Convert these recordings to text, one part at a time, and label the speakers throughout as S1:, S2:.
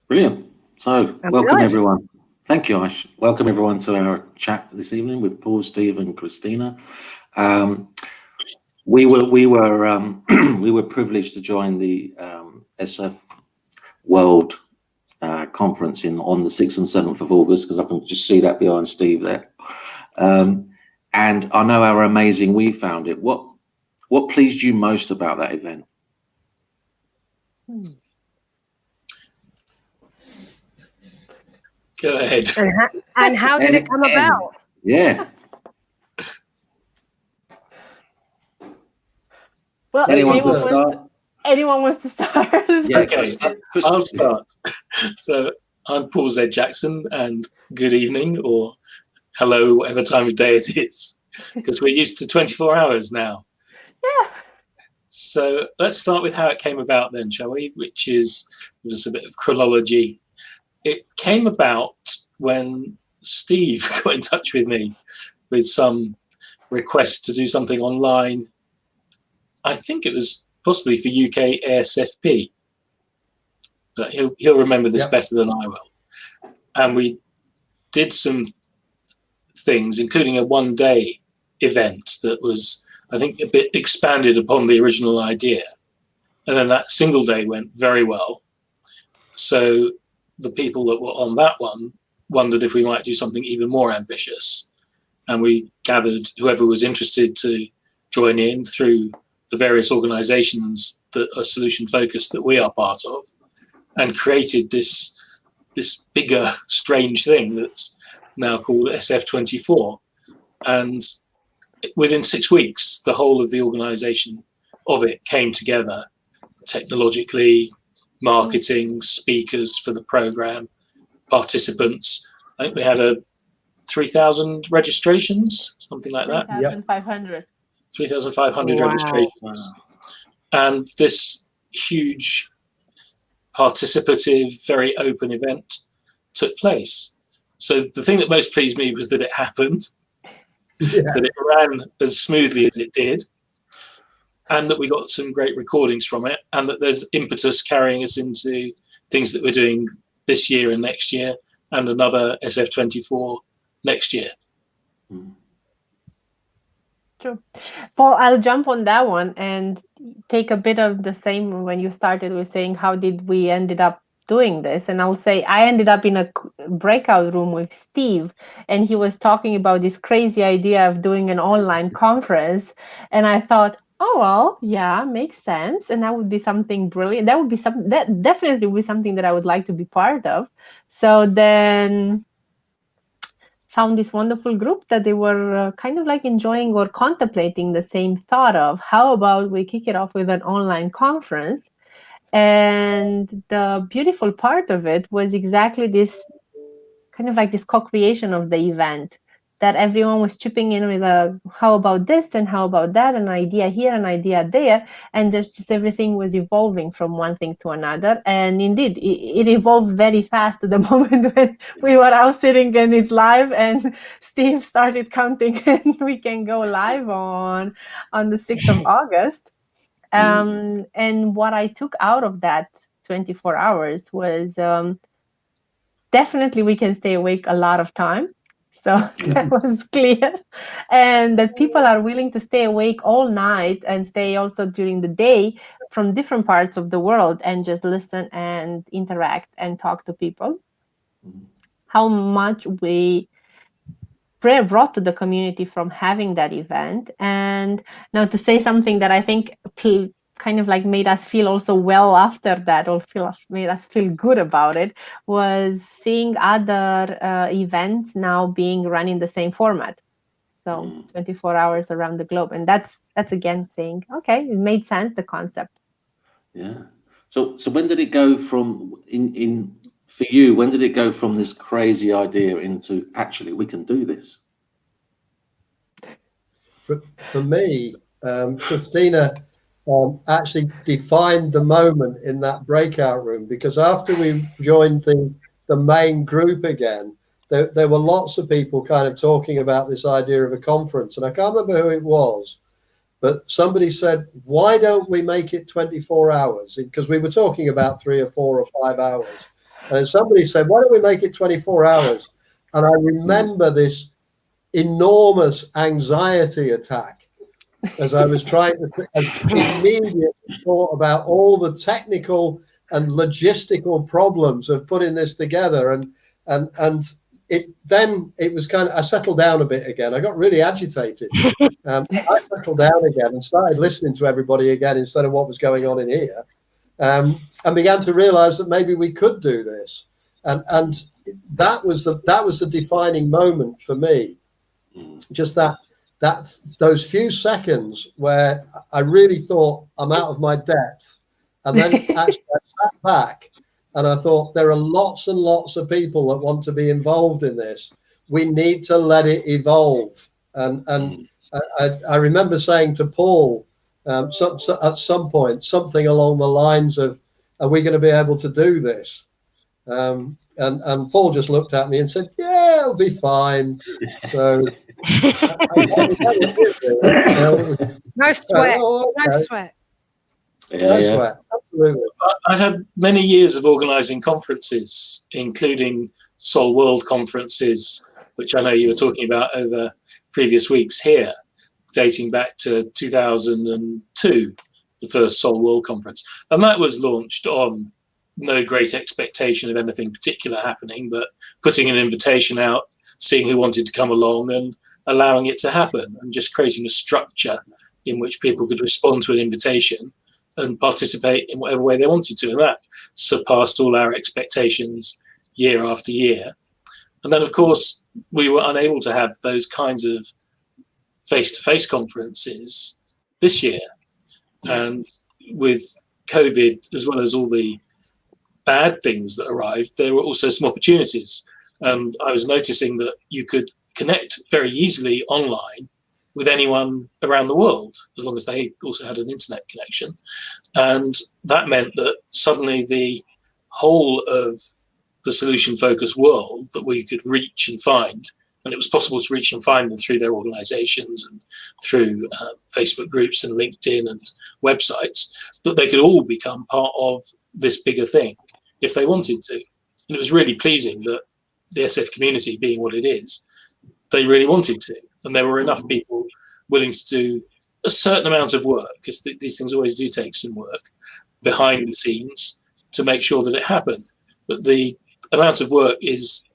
S1: Brilliant. So,
S2: I'm
S1: welcome
S2: good.
S1: everyone. Thank you, Ash. Welcome everyone to our chat this evening with Paul, Steve, and Christina. We were we were privileged to join the SF World conference on the 6th and 7th of August, because I can just see that behind Steve there. And I know how amazing we found it. What pleased you most about that event?
S3: Go ahead.
S2: And how did it come about?
S1: Yeah.
S2: Well,
S1: Anyone wants to start?
S2: Yeah,
S3: Okay, I'll start. So I'm Paul Z. Jackson, and good evening, or hello, whatever time of day it is, because we're used to 24 hours now.
S2: Yeah.
S3: So let's start with how it came about then, shall we? Which is just a bit of chronology. It came about when Steve got in touch with me with some request to do something online. I think it was possibly for UK ASFP, but he'll remember this better than I will. And we did some things, including a one-day event that was, I think, a bit expanded upon the original idea. And then that single day went very well. So the people that were on that one wondered if we might do something even more ambitious. And we gathered whoever was interested to join in through the various organizations that are solution focused that we are part of, and created this bigger, strange thing that's now called SF24. And within 6 weeks, the whole of the organization of it came together, technologically, marketing, speakers for the program, participants. I think we had 3,000 registrations, something like that.
S2: 3,500.
S3: 3,500 registrations. And this huge, participative, very open event took place. So the thing that most pleased me was that it happened, that it ran as smoothly as it did, and that we got some great recordings from it, and that there's impetus carrying us into things that we're doing this year and next year, and another SF24 next year.
S2: True. Paul, I'll jump on that one and take a bit of the same when you started with saying, how did we ended up doing this? And I'll say I ended up in a breakout room with Steve, and he was talking about this crazy idea of doing an online conference. And I thought, oh, well, yeah, makes sense. And that would be something brilliant. That would be that definitely would be something that I would like to be part of. So then found this wonderful group that they were kind of like enjoying or contemplating the same thought of, how about we kick it off with an online conference? And the beautiful part of it was exactly this kind of like this co-creation of the event, that everyone was chipping in with how about this and how about that, an idea here, an idea there, and just everything was evolving from one thing to another. And indeed, it evolved very fast to the moment when we were all sitting and it's live, and Steve started counting, and we can go live on the 6th of August. And what I took out of that 24 hours was definitely we can stay awake a lot of time. So that was clear. And that people are willing to stay awake all night and stay also during the day from different parts of the world and just listen and interact and talk to people. How much we brought to the community from having that event. And now to say something that I think kind of like made us feel also well after that, or made us feel good about it, was seeing other events now being run in the same format. So 24 hours around the globe. And that's again saying, okay, it made sense, the concept.
S1: Yeah. So when did it go from for you, when did it go from this crazy idea into actually we can do this?
S4: For me, Cristina actually defined the moment in that breakout room, because after we joined the main group again, there were lots of people kind of talking about this idea of a conference, and I can't remember who it was, but somebody said, why don't we make it 24 hours? Because we were talking about 3 or 4 or 5 hours. And then somebody said, why don't we make it 24 hours? And I remember this enormous anxiety attack as I was trying to immediately thought about all the technical and logistical problems of putting this together. And it was kind of, I settled down a bit again. I got really agitated. I settled down again and started listening to everybody again instead of what was going on in here, and began to realize that maybe we could do this. And that was the defining moment for me. Just those few seconds where I really thought I'm out of my depth, and then actually I sat back and I thought there are lots and lots of people that want to be involved in this. We need to let it evolve. And I remember saying to Paul at some point something along the lines of, "Are we going to be able to do this?" And Paul just looked at me and said, "Yeah, it'll be fine." So
S5: no sweat. No sweat.
S4: No sweat. Absolutely.
S3: I've had many years of organising conferences, including Sol World conferences, which I know you were talking about over previous weeks here, dating back to 2002, the first Sol World conference. And that was launched on no great expectation of anything particular happening, but putting an invitation out, seeing who wanted to come along and allowing it to happen, and just creating a structure in which people could respond to an invitation and participate in whatever way they wanted to. And that surpassed all our expectations year after year. And then, of course, we were unable to have those kinds of face-to-face conferences this year. And with COVID, as well as all the bad things that arrived, there were also some opportunities. And I was noticing that you could connect very easily online with anyone around the world, as long as they also had an internet connection. And that meant that suddenly the whole of the solution-focused world that we could reach and find, and it was possible to reach and find them through their organizations and through Facebook groups and LinkedIn and websites, that they could all become part of this bigger thing if they wanted to. And it was really pleasing that the SF community, being what it is, they really wanted to. And there were enough people willing to do a certain amount of work, because these things always do take some work behind the scenes to make sure that it happened. But the amount of work is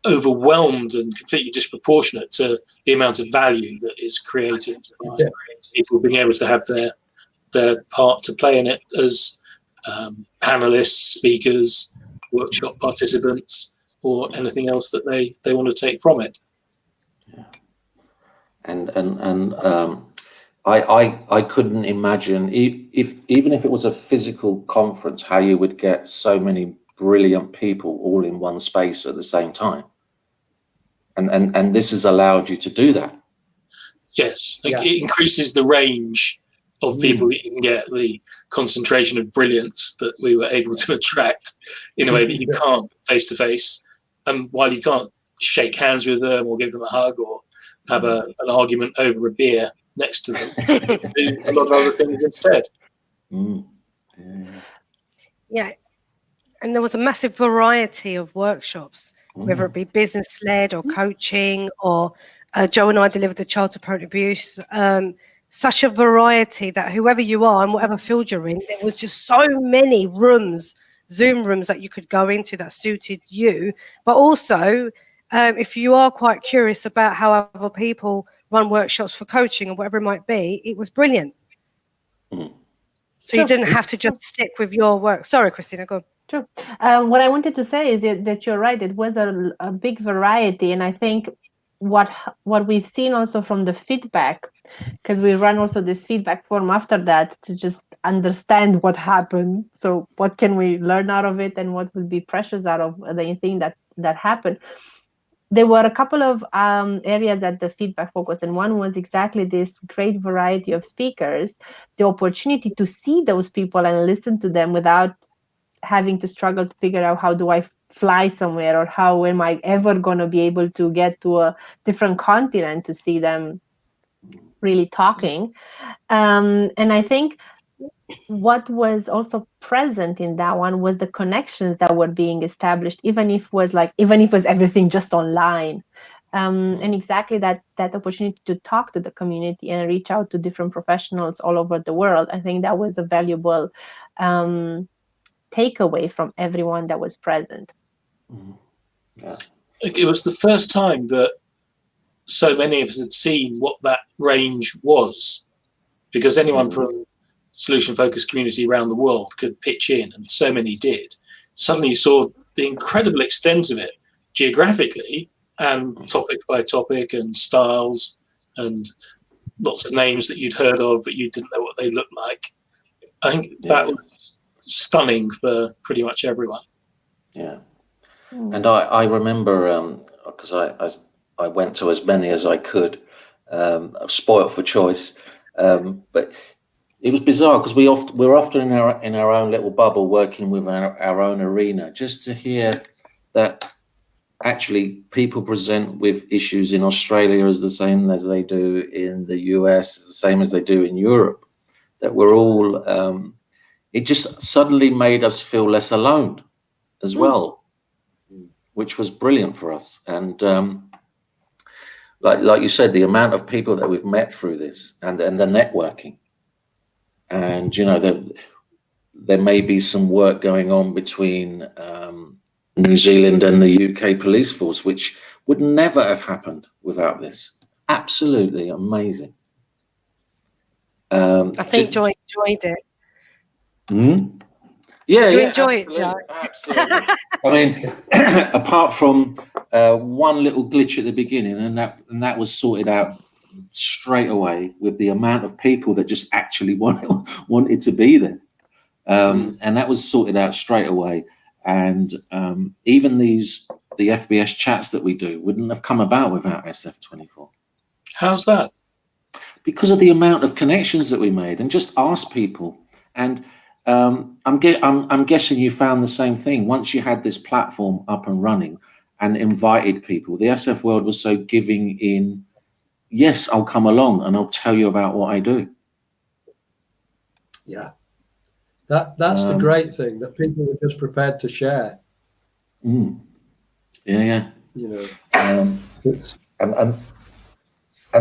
S3: overwhelmed and completely disproportionate to the amount of value that is created by people being able to have their part to play in it as panelists, speakers, workshop participants, or anything else that they want to take from it.
S1: Yeah. And I couldn't imagine, even if it was a physical conference, how you would get so many brilliant people all in one space at the same time. And this has allowed you to do that.
S3: Yes, it increases the range of people that you can get, the concentration of brilliance that we were able to attract in a way that you can't face to face. And while you can't shake hands with them or give them a hug or have an argument over a beer next to them, do a lot of other things instead.
S5: Yeah, and there was a massive variety of workshops, whether it be business-led or coaching, or Joe and I delivered the Child to Parent Abuse. Such a variety that whoever you are and whatever field you're in, there was just so many rooms, Zoom rooms that you could go into that suited you. But also, if you are quite curious about how other people run workshops for coaching or whatever it might be, it was brilliant. So you didn't have to just stick with your work. Sorry, Cristina, go on.
S2: True. What I wanted to say is that you're right. It was a big variety, and I think what we've seen also from the feedback, because we run also this feedback form after that to just understand what happened. So what can we learn out of it, and what would be precious out of the thing that happened. There were a couple of areas that the feedback focused, and one was exactly this great variety of speakers, the opportunity to see those people and listen to them without having to struggle to figure out how do I fly somewhere, or how am I ever going to be able to get to a different continent to see them really talking. And I think what was also present in that one was the connections that were being established, even if it was everything just online. And exactly that opportunity to talk to the community and reach out to different professionals all over the world. I think that was a valuable takeaway from everyone that was present.
S1: Yeah.
S3: It was the first time that so many of us had seen what that range was, because anyone from solution-focused community around the world could pitch in, and so many did. Suddenly you saw the incredible extent of it geographically and topic by topic and styles and lots of names that you'd heard of but you didn't know what they looked like. I think that was stunning for pretty much everyone.
S1: Yeah. And I remember, because I went to as many as I could, spoilt for choice, but it was bizarre because we're often in our own little bubble, working with our own arena, just to hear that actually people present with issues in Australia as the same as they do in the US, the same as they do in Europe, that we're all, it just suddenly made us feel less alone as well, which was brilliant for us. And like you said, the amount of people that we've met through this and the networking, and there may be some work going on between New Zealand and the UK police force, which would never have happened without this. Absolutely amazing.
S5: I think Joy enjoyed it.
S1: Yeah,
S5: you enjoy it, Joe?
S1: Absolutely. I mean, apart from one little glitch at the beginning, and that was sorted out straight away with the amount of people that just actually wanted to be there, and that was sorted out straight away. And even the FBS chats that we do wouldn't have come about without SF24.
S3: How's that?
S1: Because of the amount of connections that we made, and just ask people. And I'm guessing you found the same thing. Once you had this platform up and running and invited people, the SF world was so giving in. Yes, I'll come along and I'll tell you about what I do.
S4: Yeah, that's the great thing, that people were just prepared to share.
S1: Yeah.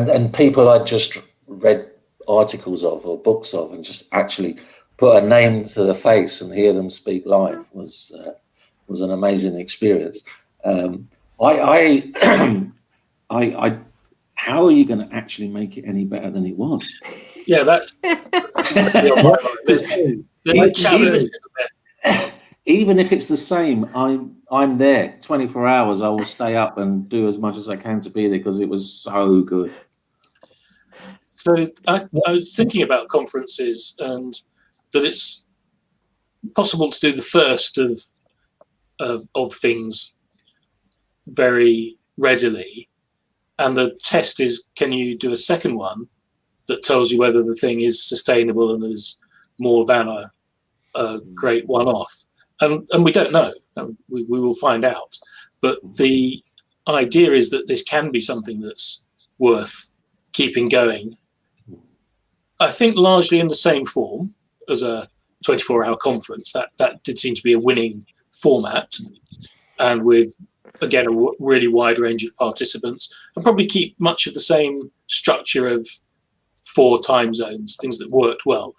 S1: And people I'd just read articles of or books of, and just actually put a name to the face and hear them speak live was an amazing experience. How are you going to actually make it any better than it was?
S3: Yeah, that's
S1: even if it's the same, I'm there 24 hours. I will stay up and do as much as I can to be there because it was so good.
S3: So I was thinking about conferences, and that it's possible to do the first of things very readily, and the test is, can you do a second one that tells you whether the thing is sustainable and is more than a great one-off? And we don't know. We will find out. But the idea is that this can be something that's worth keeping going. I think largely in the same form as a 24-hour conference. That did seem to be a winning format, and with, again, a really wide range of participants, and probably keep much of the same structure of 4 time zones, things that worked well.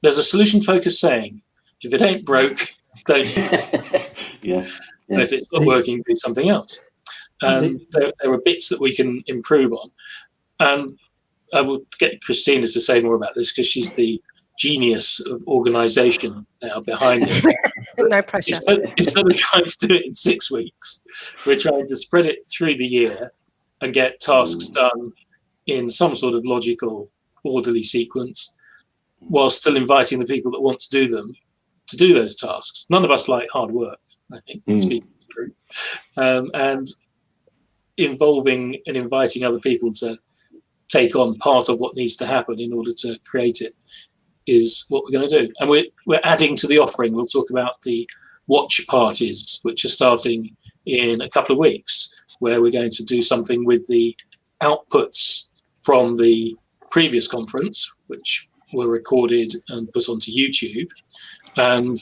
S3: There's a solution-focused saying, if it ain't broke, don't use it.
S1: Yeah.
S3: And if it's not working, do something else. And there are bits that we can improve on. And I will get Cristina to say more about this, because she's the genius of organisation now behind it.
S5: No pressure.
S3: Instead of trying to do it in 6 weeks, we're trying to spread it through the year and get tasks done in some sort of logical, orderly sequence, while still inviting the people that want to do them to do those tasks. None of us like hard work, I think, speaking the truth. And involving and inviting other people to take on part of what needs to happen in order to create it is what we're going to do. And we're adding to the offering. We'll talk about the watch parties, which are starting in a couple of weeks, where we're going to do something with the outputs from the previous conference, which were recorded and put onto YouTube, and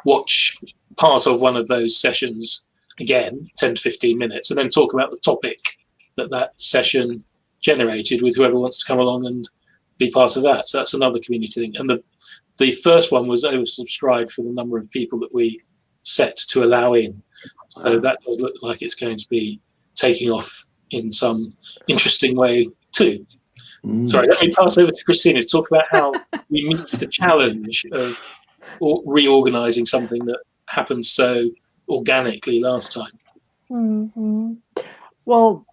S3: watch part of one of those sessions again, 10 to 15 minutes, and then talk about the topic that session generated with whoever wants to come along and be part of that. So that's another community thing. And the first one was oversubscribed for the number of people that we set to allow in. So that does look like it's going to be taking off in some interesting way too. Sorry, let me pass over to Cristina to talk about how we meet the challenge of reorganizing something that happened so organically last time.
S2: Well,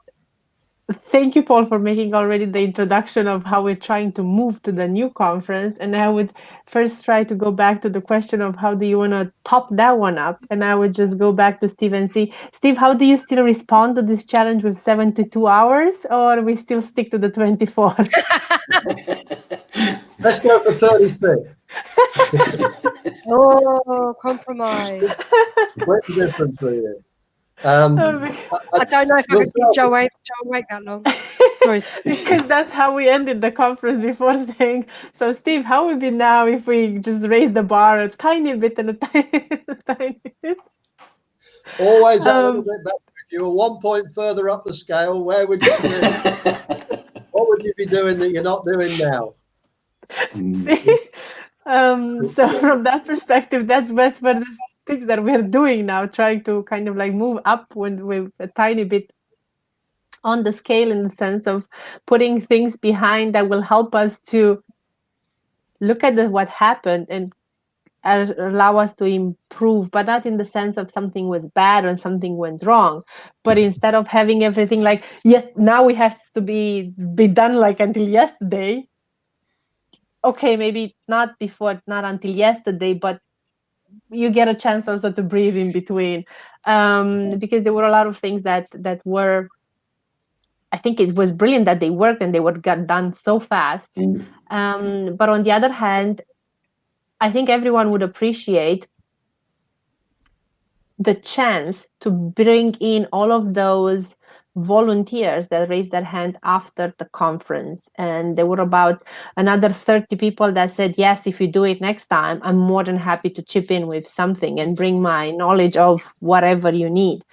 S2: thank you, Paul, for making already the introduction of how we're trying to move to the new conference. And I would first try to go back to the question of how do you want to top that one up? And I would just go back to Steve and see, Steve, how do you still respond to this challenge with 72 hours, or we still stick to the 24?
S4: Let's go for 36.
S5: Oh, compromise.
S4: What's the difference for you?
S5: I don't know if I can keep Joe awake that long. Sorry.
S2: Because that's how we ended the conference before, saying, so Steve, how would it be now if we just raise the bar a tiny bit and a tiny bit?
S4: Always a little bit better. If you were 1 point further up the scale, where would you be? What would you be doing that you're not doing now?
S2: So from that perspective, that's where the things that we're doing now, trying to kind of like move up with a tiny bit on the scale, in the sense of putting things behind that will help us to look at what happened and allow us to improve, but not in the sense of something was bad or something went wrong, but instead of having everything like, yes, now we have to be done like until yesterday. Okay, maybe not until yesterday, but you get a chance also to breathe in between, because there were a lot of things that were, I think it was brilliant that they worked and they got done so fast. But on the other hand, I think everyone would appreciate the chance to bring in all of those volunteers that raised their hand after the conference. And there were about another 30 people that said, yes, if you do it next time, I'm more than happy to chip in with something and bring my knowledge of whatever you need.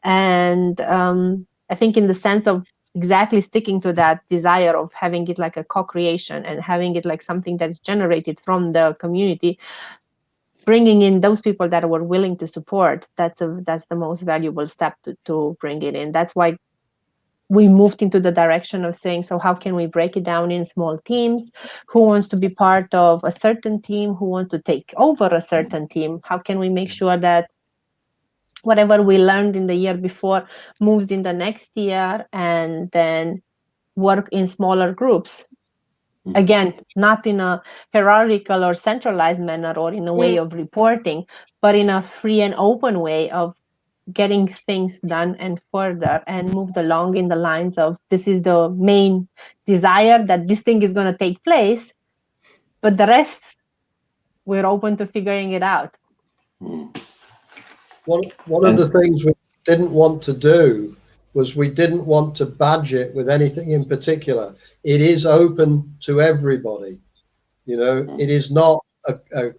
S2: And I think in the sense of exactly sticking to that desire of having it like a co-creation and having it like something that is generated from the community, bringing in those people that were willing to support, that's the most valuable step to bring it in. That's why we moved into the direction of saying, so how can we break it down in small teams? Who wants to be part of a certain team? Who wants to take over a certain team? How can we make sure that whatever we learned in the year before moves in the next year, and then work in smaller groups? Again, not in a hierarchical or centralized manner or in a way of reporting, but in a free and open way of getting things done and further and moved along in the lines of, this is the main desire, that this thing is going to take place, but the rest, we're open to figuring it out.
S4: One of the things we didn't want to do was we didn't want to badge it with anything in particular. It is open to everybody. You know, it is not a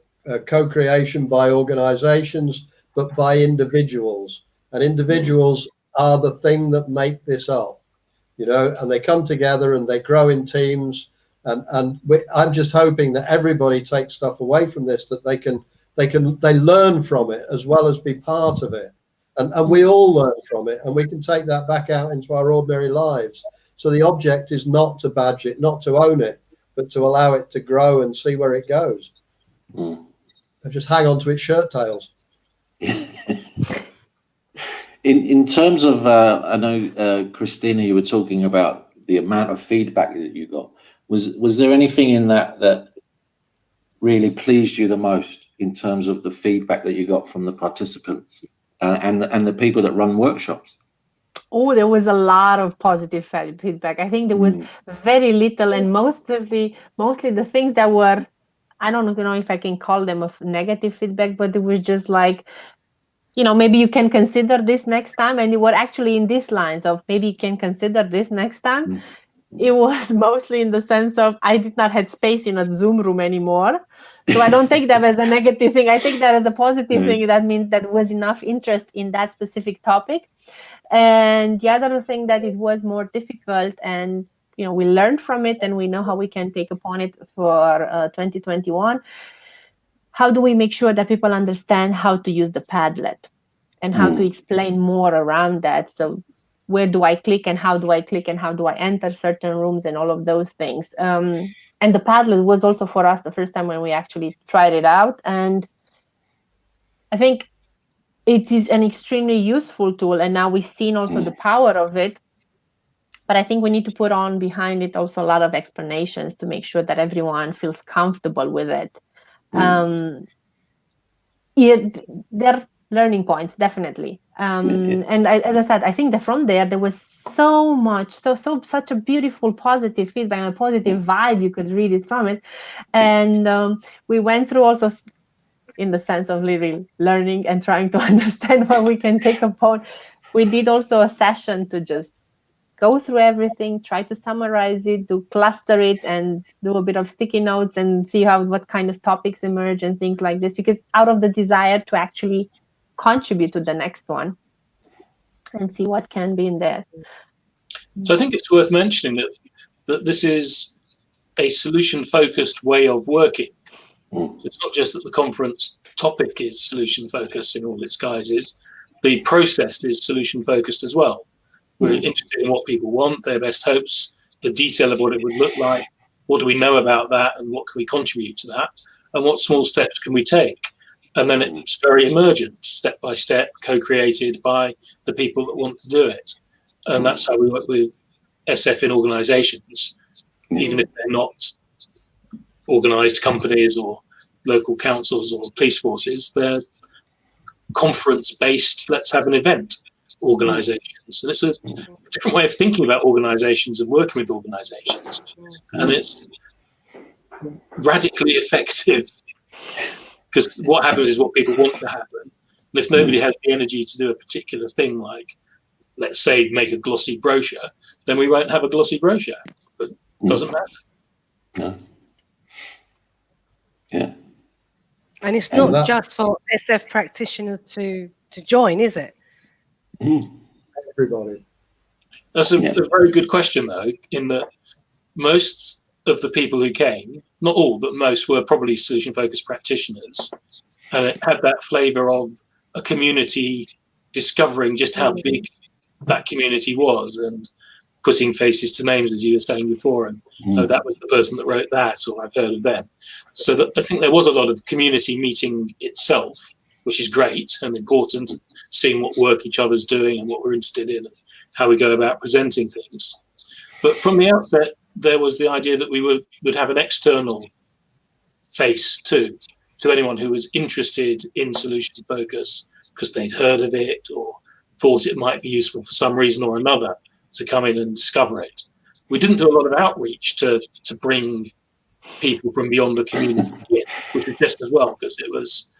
S4: co-creation by organizations, but by individuals. And individuals are the thing that make this up, you know, and they come together and they grow in teams. And I'm just hoping that everybody takes stuff away from this, that they learn from it as well as be part of it. And we all learn from it, and we can take that back out into our ordinary lives. So the object is not to badge it, not to own it, but to allow it to grow and see where it goes. And just hang on to its shirt tails.
S1: In terms of, I know, Cristina, you were talking about the amount of feedback that you got. Was there anything in that really pleased you the most in terms of the feedback that you got from the participants? And the people that run workshops?
S2: Oh, there was a lot of positive feedback. I think there was very little, and mostly the things that were, I don't know if I can call them a negative feedback, but it was just like, you know, maybe you can consider this next time, and you were actually in these lines of maybe you can consider this next time. it was mostly in the sense of I did not have space in a Zoom room anymore. So I don't take that as a negative thing. I take that as a positive thing. That means that was enough interest in that specific topic. And the other thing that it was more difficult, and we learned from it, and we know how we can take upon it for 2021. How do we make sure that people understand how to use the Padlet and how to explain more around that? So where do I click and how do I click and how do I enter certain rooms and all of those things? And the Padlet was also for us the first time when we actually tried it out. And I think it is an extremely useful tool. And now we've seen also the power of it. But I think we need to put on behind it also a lot of explanations to make sure that everyone feels comfortable with it. They're learning points, definitely. And as I said, I think that from there was so much, such a beautiful positive feedback and a positive vibe. You could read it from it. And we went through also in the sense of really learning and trying to understand what we can take upon. We did also a session to just go through everything, try to summarize it, to cluster it, and do a bit of sticky notes and see what kind of topics emerge and things like this, because out of the desire to actually contribute to the next one and see what can be in there.
S3: So I think it's worth mentioning that this is a solution-focused way of working. It's not just that the conference topic is solution-focused in all its guises. The process is solution-focused as well. We're interested in what people want, their best hopes, the detail of what it would look like, what do we know about that, and what can we contribute to that, and what small steps can we take. And then it's very emergent, step by step, co-created by the people that want to do it. And that's how we work with SF in organisations, even if they're not organised companies or local councils or police forces. They're conference-based, let's have an event organisations. And it's a different way of thinking about organisations and working with organisations. And it's radically effective, because what happens is what people want to happen. And if nobody has the energy to do a particular thing, like, let's say, make a glossy brochure, then we won't have a glossy brochure. But it doesn't matter.
S1: No. Yeah.
S5: And it's not just for SF practitioners to join, is it?
S4: Everybody.
S3: That's a very good question, though, in that most of the people who came, not all, but most, were probably solution-focused practitioners. And it had that flavour of a community discovering just how big that community was and putting faces to names, as you were saying before, and that was the person that wrote that, or I've heard of them. So I think there was a lot of community meeting itself, which is great and important, seeing what work each other's doing and what we're interested in and how we go about presenting things. But from the outset, there was the idea that we would have an external face too, to anyone who was interested in solution focus because they'd heard of it or thought it might be useful for some reason or another to come in and discover it. We didn't do a lot of outreach to bring people from beyond the community in, which was just as well, because it was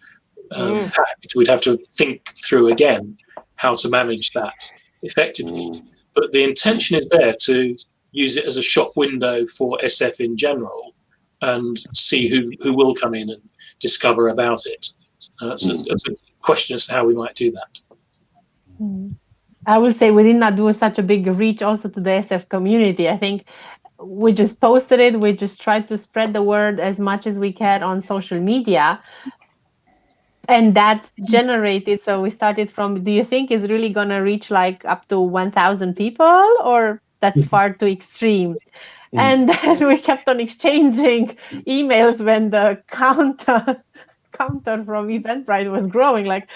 S3: packed. We'd have to think through again how to manage that effectively. But the intention is there to use it as a shop window for SF in general and see who will come in and discover about it. That's a good question as to how we might do that.
S2: I would say we did not do such a big reach also to the SF community. I think we just posted it. We just tried to spread the word as much as we can on social media. And that generated, so we started from, do you think it's really going to reach like up to 1,000 people, or that's far too extreme? And then we kept on exchanging emails when the counter from Eventbrite was growing, like,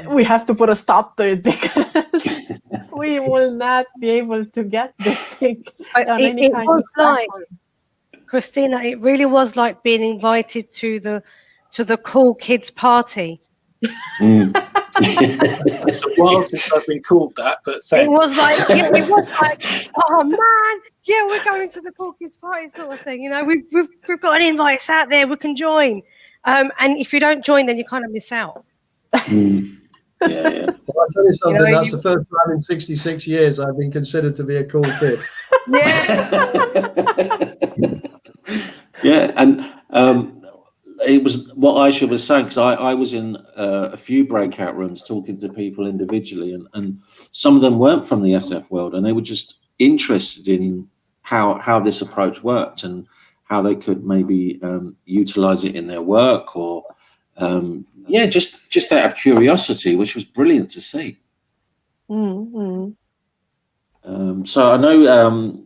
S2: we have to put a stop to it because we will not be able to get this thing on any kind of platform.
S5: Cristina, it really was like being invited to the cool kids party.
S3: It's a while since I've been called that, but thanks.
S5: It was like, oh man, yeah, we're going to the cool kids party sort of thing. You know, we've got an invite, it's out there, we can join. And if you don't join, then you kind of miss out.
S1: Yeah.
S4: Well, I'll tell you something,
S5: know,
S4: that's the first time in 66 years I've been considered to be a cool kid.
S5: Yeah.
S1: Yeah, and it was what Aisha was saying, because I was in a few breakout rooms talking to people individually, and some of them weren't from the SF world, and they were just interested in how this approach worked and how they could maybe utilize it in their work, or just out of curiosity, which was brilliant to see.
S2: Mm-hmm.
S1: So I know,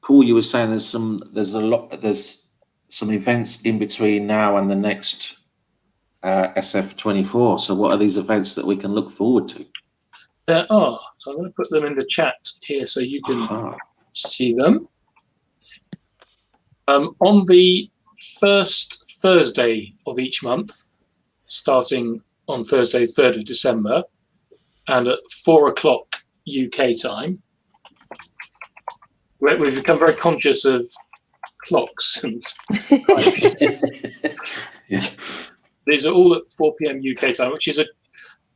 S1: Paul, you were saying there's some events in between now and the next SF24. So what are these events that we can look forward to?
S3: There are. So I'm going to put them in the chat here so you can see them. On the first Thursday of each month, starting on Thursday, 3rd of December, and at 4 o'clock UK time, we've become very conscious of clocks and time.
S1: Yes.
S3: These are all at 4 p.m. UK time, which is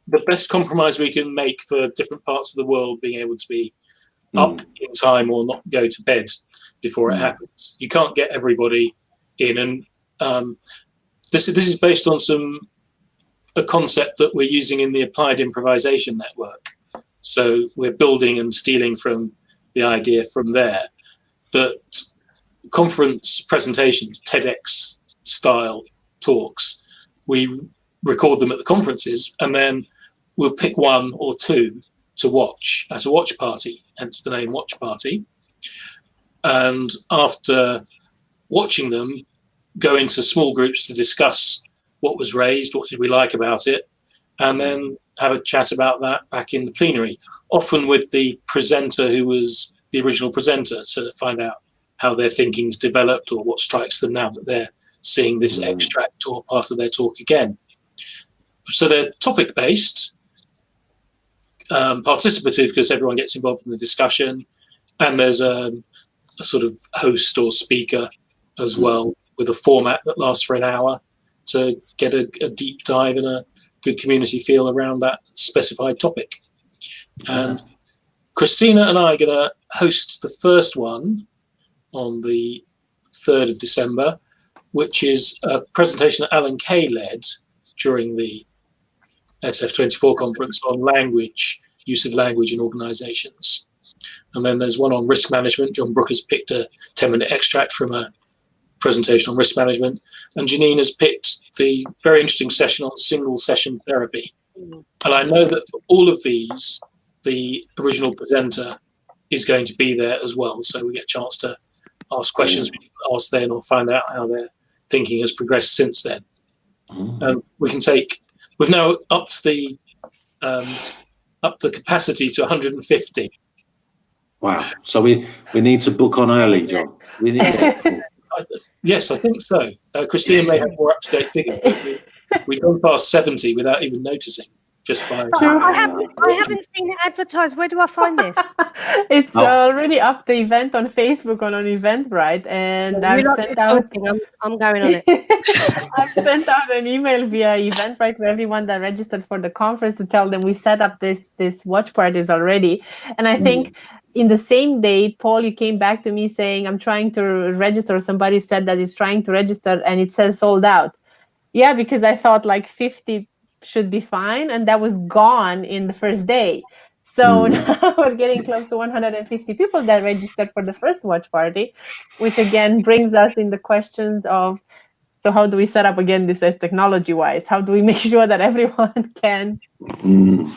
S3: the best compromise we can make for different parts of the world being able to be up in time or not go to bed before it happens. You can't get everybody in, and this is based on a concept that we're using in the Applied Improvisation Network. So we're building and stealing from the idea from there that conference presentations, TEDx style talks, we record them at the conferences, and then we'll pick one or two to watch at a watch party, hence the name Watch Party. And after watching them, go into small groups to discuss what was raised, what did we like about it, and then have a chat about that back in the plenary, often with the presenter who was the original presenter, to find out how their thinking's developed or what strikes them now that they're seeing this extract or part of their talk again. So they're topic-based, participative because everyone gets involved in the discussion, and there's a sort of host or speaker as well, with a format that lasts for an hour to get a deep dive and a good community feel around that specified topic. And Cristina and I are going to host the first one on the 3rd of December, which is a presentation that Alan Kay led during the SF24 conference on language, use of language in organizations. And then there's one on risk management. John Brooker's picked a 10-minute extract from a presentation on risk management. And Janine has picked the very interesting session on single session therapy. And I know that for all of these, the original presenter is going to be there as well. So we get a chance to ask questions we didn't ask then, or find out how their thinking has progressed since then. We've now upped the capacity to 150.
S1: Wow. So we need to book on early, John. We need
S3: Yes, I think so. Cristina may have more up-to-date figures, but we've gone past 70 without even noticing. Just by
S5: I haven't seen it advertised. Where do I find this?
S2: It's already up the event on Facebook on Eventbrite, and I've sent out.
S5: I'm going on it.
S2: I've sent out an email via Eventbrite to everyone that registered for the conference to tell them we set up this watch parties already. And I think in the same day, Paul, you came back to me saying, I'm trying to register. Somebody said that he's trying to register and it says sold out. Yeah, because I thought like 50 should be fine, and that was gone in the first day. So now we're getting close to 150 people that registered for the first watch party, which again brings us in the questions of, so how do we set up again this as technology-wise? How do we make sure that everyone can
S3: You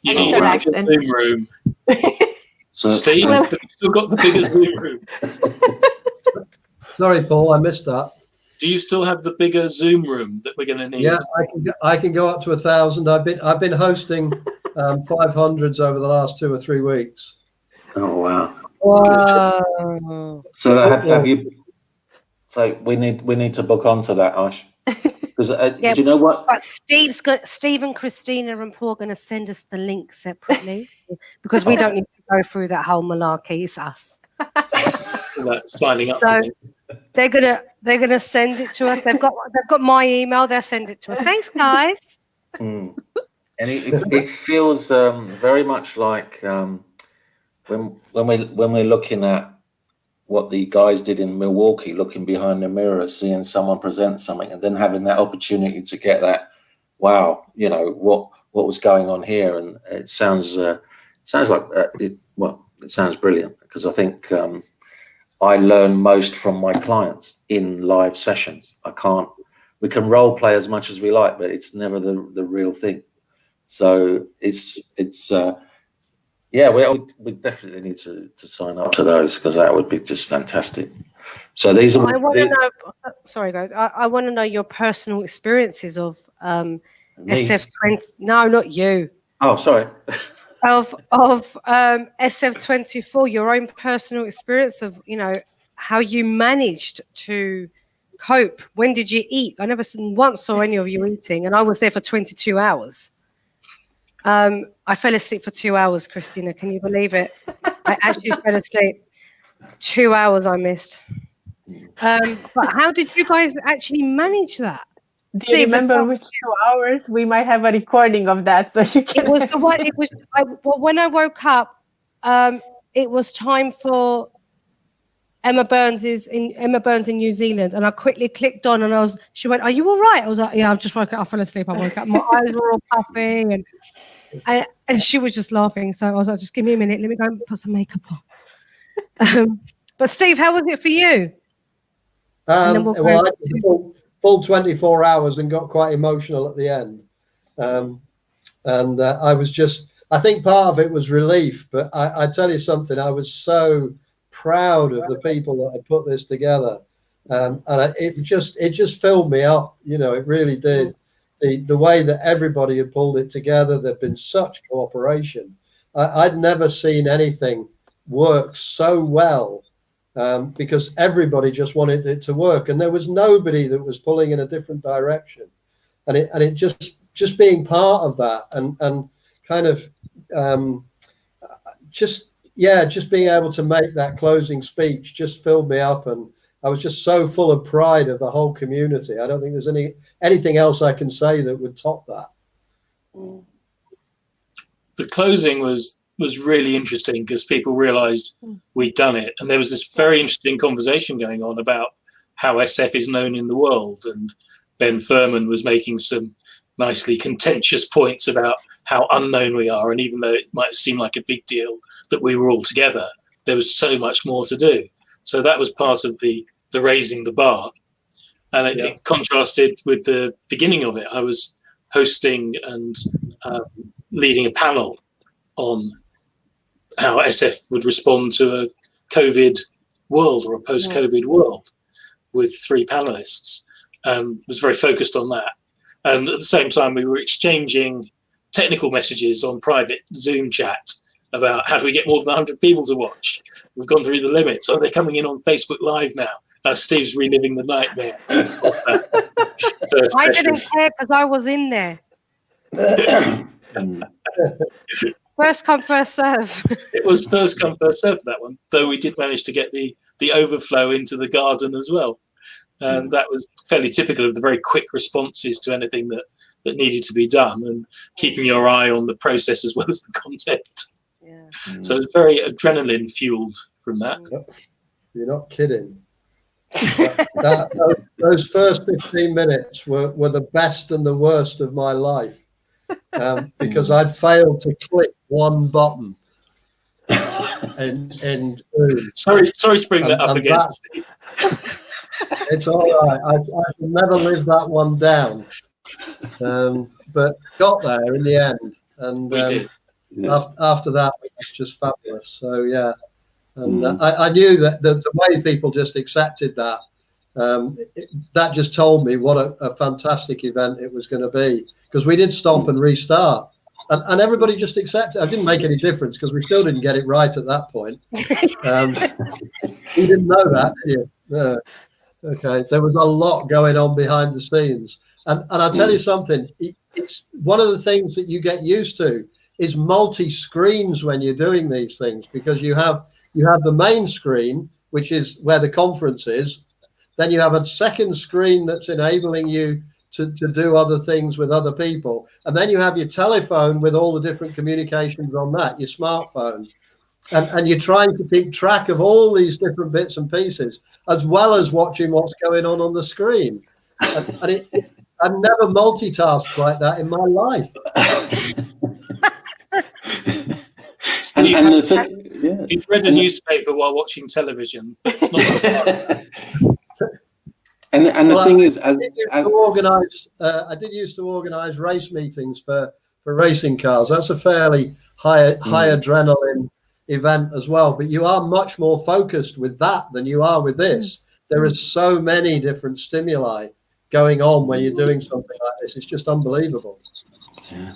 S3: need a Zoom room. So, Steve, have you still got the bigger Zoom room?
S4: Sorry, Paul, I missed that.
S3: Do you still have the bigger Zoom room that we're going to need?
S4: Yeah, I can go up to 1,000. I've been hosting 500s over the last 2 or 3 weeks.
S1: Oh wow!
S5: Whoa.
S1: So have you? So we need to book onto that, Ash. Because do you know what?
S5: But Steve and Cristina and Paul are going to send us the link separately because we don't need to go through that whole malarkey. It's us.
S3: Signing up.
S5: So they're gonna send it to us. They've got my email. They'll send it to us. Thanks, guys.
S1: And it feels very much like when we're looking at what the guys did in Milwaukee, looking behind the mirror, seeing someone present something, and then having that opportunity to get that, wow, you know, what was going on here, and it sounds like it sounds brilliant, because I think I learn most from my clients in live sessions. We can role play as much as we like, but it's never the real thing. So yeah, we definitely need to sign up to those, because that would be just fantastic. So these are.
S5: I want to know. Sorry, guys. I want to know your personal experiences of SF20. No, not you.
S1: Oh, sorry.
S5: Of SF24, your own personal experience of, you know, how you managed to cope. When did you eat? I never once saw any of you eating, and I was there for 22 hours. I fell asleep for 2 hours, Cristina. Can you believe it? I actually fell asleep. 2 hours I missed. But how did you guys actually manage that?
S2: Do you remember which 2 hours? We might have a recording of that, so you can.
S5: It was the one. It was. Well, when I woke up, it was time for Emma Burns in New Zealand, and I quickly clicked on, and she went, "Are you all right?" I was like, "Yeah, I've just woke up. I fell asleep. I woke up. My eyes were all puffing, and she was just laughing. So I was like, "Just give me a minute. Let me go and put some makeup on." But Steve, how was it for you?
S4: Well, I did full 24 hours and got quite emotional at the end. I think part of it was relief, but I tell you something, I was so proud of the people that had put this together. It just filled me up, you know, it really did. The way that everybody had pulled it together, there'd been such cooperation. I'd never seen anything work so well. Because everybody just wanted it to work, and there was nobody that was pulling in a different direction, and it just being part of that, and kind of just being able to make that closing speech just filled me up, and I was just so full of pride of the whole community. I don't think there's anything else I can say that would top that.
S3: The closing was really interesting, because people realized we'd done it, and there was this very interesting conversation going on about how SF is known in the world, and Ben Furman was making some nicely contentious points about how unknown we are, and even though it might seem like a big deal that we were all together, there was so much more to do. So that was part of the raising the bar, and it contrasted with the beginning of it. I was hosting and leading a panel on how SF would respond to a COVID world, or a post-COVID world, with 3 panelists. Was very focused on that. And at the same time, we were exchanging technical messages on private Zoom chat about how do we get more than 100 people to watch. We've gone through the limits. Oh, they're coming in on Facebook Live now. Steve's reliving the nightmare.
S5: I didn't care, because I was in there. First come, first serve.
S3: It was first come, first serve for that one, though we did manage to get the overflow into the garden as well. And that was fairly typical of the very quick responses to anything that needed to be done, and keeping your eye on the process as well as the content.
S5: Yeah.
S3: So it was very adrenaline fueled from that.
S4: You're not kidding. Those first 15 minutes were the best and the worst of my life. Because I'd failed to click one button.
S3: Sorry to bring that up again.
S4: It's all right. I shall never live that one down. But got there in the end, and after that it was just fabulous. So yeah, and I knew that the way people just accepted that, that just told me what a fantastic event it was going to be. Because we did stop and restart, and everybody just accepted. It didn't make any difference, because we still didn't get it right at that point. You didn't know that, did you? No. Okay, there was a lot going on behind the scenes, and I'll tell you something. It's one of the things that you get used to is multi-screens when you're doing these things, because you have the main screen, which is where the conference is. Then you have a second screen that's enabling you to do other things with other people. And then you have your telephone with all the different communications on that, your smartphone. And you're trying to keep track of all these different bits and pieces, as well as watching what's going on the screen. And I've never multitasked like that in my life.
S3: You've read a newspaper while watching television. It's not
S1: and the thing is,
S4: I did used to organise race meetings for racing cars. That's a fairly high adrenaline event as well. But you are much more focused with that than you are with this. There are so many different stimuli going on when you're doing something like this. It's just unbelievable.
S1: Yeah.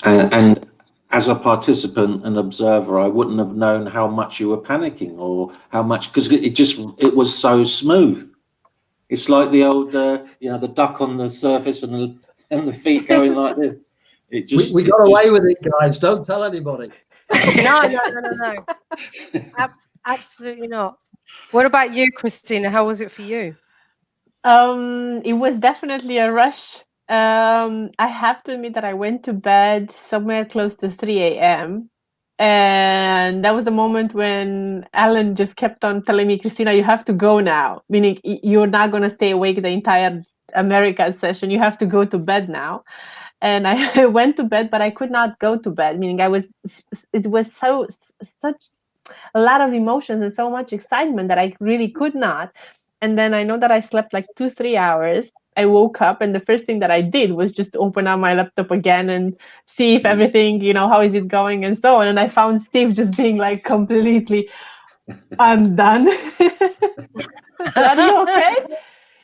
S1: And as a participant and observer, I wouldn't have known how much you were panicking or how much, because it was so smooth. It's like the old, the duck on the surface and the feet going like this.
S4: We got away with it, guys. Don't tell anybody.
S5: No. Absolutely not. What about you, Cristina? How was it for you?
S2: It was definitely a rush. I have to admit that I went to bed somewhere close to 3 a.m. And that was the moment when Alan just kept on telling me, Cristina, you have to go now. Meaning you're not going to stay awake the entire America session. You have to go to bed now. And I went to bed, but I could not go to bed. Meaning it was such a lot of emotions and so much excitement that I really could not. And then I know that I slept like 2-3 hours. I woke up and the first thing that I did was just open up my laptop again and see if everything, how is it going and so on. And I found Steve just being like completely, I'm done. Are you okay?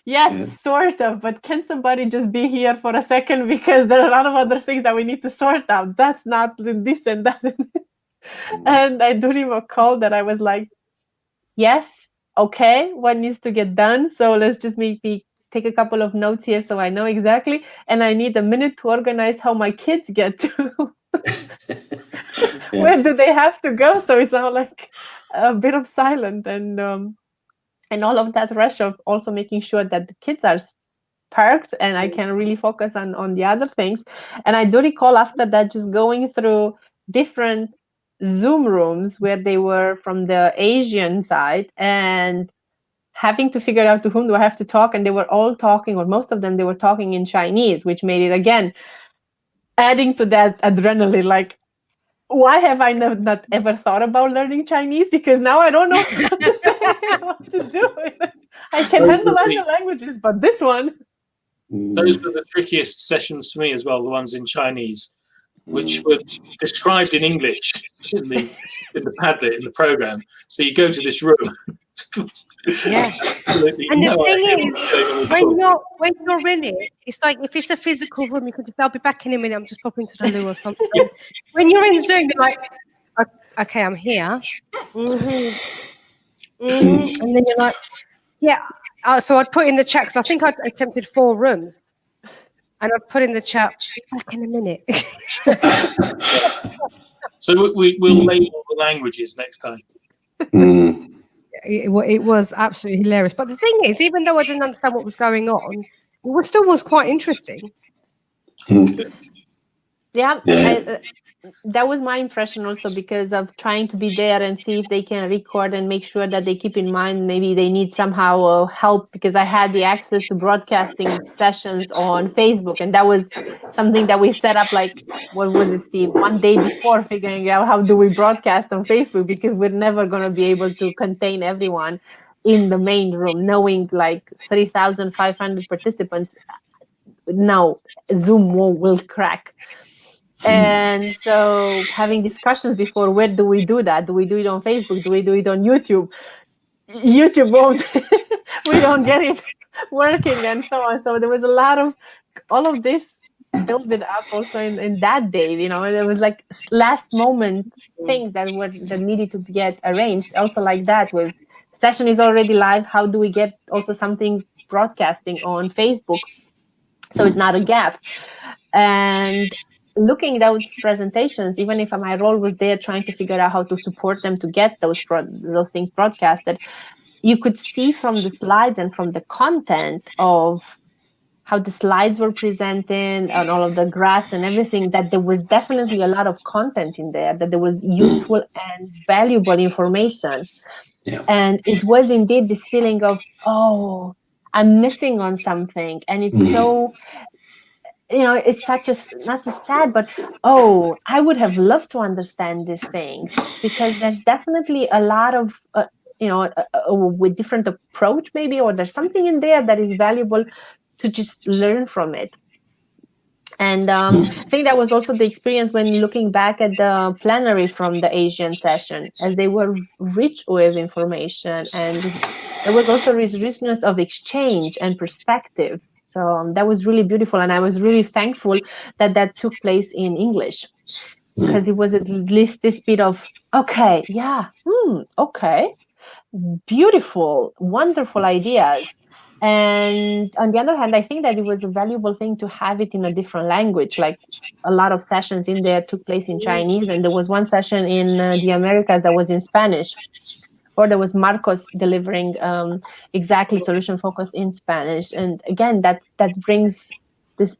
S2: Yes, sort of. But can somebody just be here for a second? Because there are a lot of other things that we need to sort out. That's not this and that. And I do recall that I was like, yes, okay, what needs to get done? So let's just maybe take a couple of notes here so I know exactly. And I need a minute to organize how my kids get to. Where do they have to go? So it's all like a bit of silence and all of that rush of also making sure that the kids are parked and I can really focus on the other things. And I do recall after that just going through different Zoom rooms where they were from the Asian side and having to figure out to whom do I have to talk. And they were all talking, or most of them, they were talking in Chinese, which made it, again, adding to that adrenaline, like, why have I not ever thought about learning Chinese? Because now I don't know what to say, what to do. I can handle other languages, but this one.
S3: Those were the trickiest sessions for me as well, the ones in Chinese, which were described in English in the Padlet, in the program. So you go to this room.
S5: Yeah. And the thing is, when you're in it, it's like if it's a physical room, you can just, I'll be back in a minute, I'm just popping to the loo or something. When you're in Zoom, you're like, okay, I'm here. And then you're like, yeah. So I'd put in the chat, because I think I'd attempted 4 rooms. And I'd put in the chat, be back in a minute.
S3: So we'll label the languages next time.
S5: It was absolutely hilarious. But the thing is, even though I didn't understand what was going on, it still was quite interesting.
S2: That was my impression also, because of trying to be there and see if they can record and make sure that they keep in mind maybe they need somehow help, because I had the access to broadcasting sessions on Facebook, and that was something that we set up, like, what was it, Steve, one day before, figuring out how do we broadcast on Facebook, because we're never going to be able to contain everyone in the main room, knowing like 3,500 participants. No, Zoom will crack. And so having discussions before, where do we do that? Do we do it on Facebook? Do we do it on YouTube? YouTube won't, we don't get it working and so on. So there was a lot of, all of this built it up also in that day, there was like last moment things that needed to get arranged. Also like that, with session is already live, how do we get also something broadcasting on Facebook so it's not a gap? And looking at those presentations, even if my role was there trying to figure out how to support them to get those things broadcasted, you could see from the slides and from the content of how the slides were presented and all of the graphs and everything, that there was definitely a lot of content in there, that there was useful and valuable information.
S1: Yeah.
S2: And it was indeed this feeling of, oh, I'm missing on something. And it's so, it's such a, not so sad, but, oh, I would have loved to understand these things, because there's definitely a lot of, with different approach maybe, or there's something in there that is valuable to just learn from it. And I think that was also the experience when looking back at the plenary from the Asian session, as they were rich with information, and there was also richness of exchange and perspective. So that was really beautiful, and I was really thankful that took place in English, because it was at least this bit of, okay, yeah, okay, beautiful, wonderful ideas. And on the other hand, I think that it was a valuable thing to have it in a different language. Like, a lot of sessions in there took place in Chinese, and there was one session in the Americas that was in Spanish, or there was Marcos delivering exactly solution focus in Spanish. And again, that brings this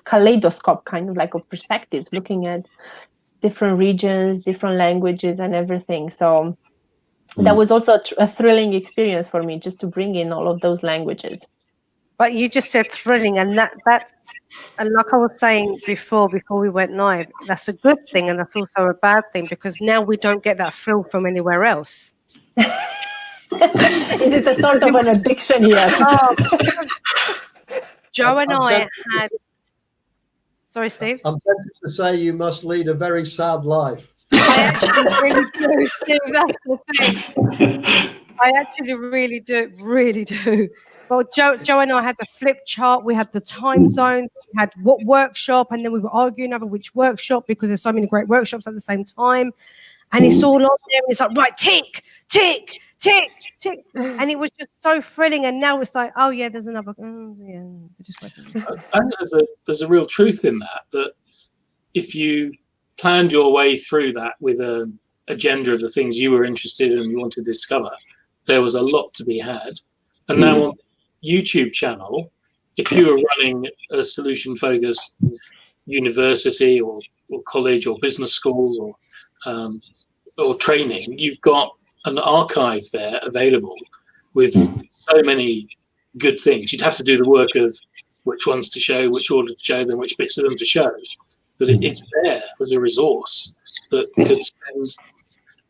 S2: kaleidoscope kind of like of perspectives, looking at different regions, different languages and everything. So that was also a thrilling experience for me, just to bring in all of those languages.
S5: But you just said thrilling, and that and like I was saying before we went live, that's a good thing, and that's also a bad thing, because now we don't get that thrill from anywhere else.
S2: Is it a sort of an addiction here?
S5: Joe and I had... Sorry, Steve?
S4: I'm tempted to say you must lead a very sad life.
S5: I actually really do, Steve, that's the thing. I actually really do. Well, Joe and I had the flip chart, we had the time zones, we had what workshop, and then we were arguing over which workshop, because there's so many great workshops at the same time. And it's all on there, and it's like, right, tick, tick, tick, tick. And it was just so thrilling. And now it's like, oh, yeah, there's another. Just waiting.
S3: And there's a real truth in that if you planned your way through that with an agenda of the things you were interested in and you wanted to discover, there was a lot to be had. And now on YouTube channel, if you were running a solution-focused university or college or business school or training, you've got an archive there available with so many good things. You'd have to do the work of which ones to show, which order to show them, which bits of them to show. But it's there as a resource that could spend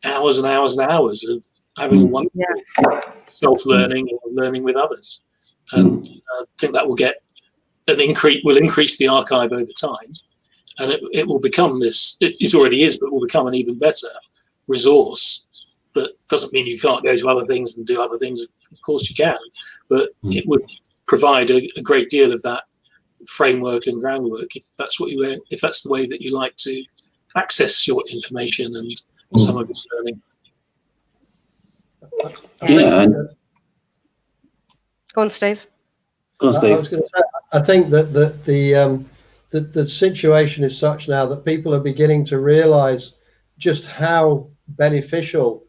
S3: hours and hours and hours of having wonderful self-learning or learning with others. And I think that will get will increase the archive over time, and it will become this. It already is, but it will become an even better resource. That doesn't mean you can't go to other things and do other things. Of course you can, but it would provide a great deal of that framework and groundwork if that's the way that you like to access your information and some of its learning.
S5: Go on, Steve.
S4: I was going to say, I think that the situation is such now that people are beginning to realise just how beneficial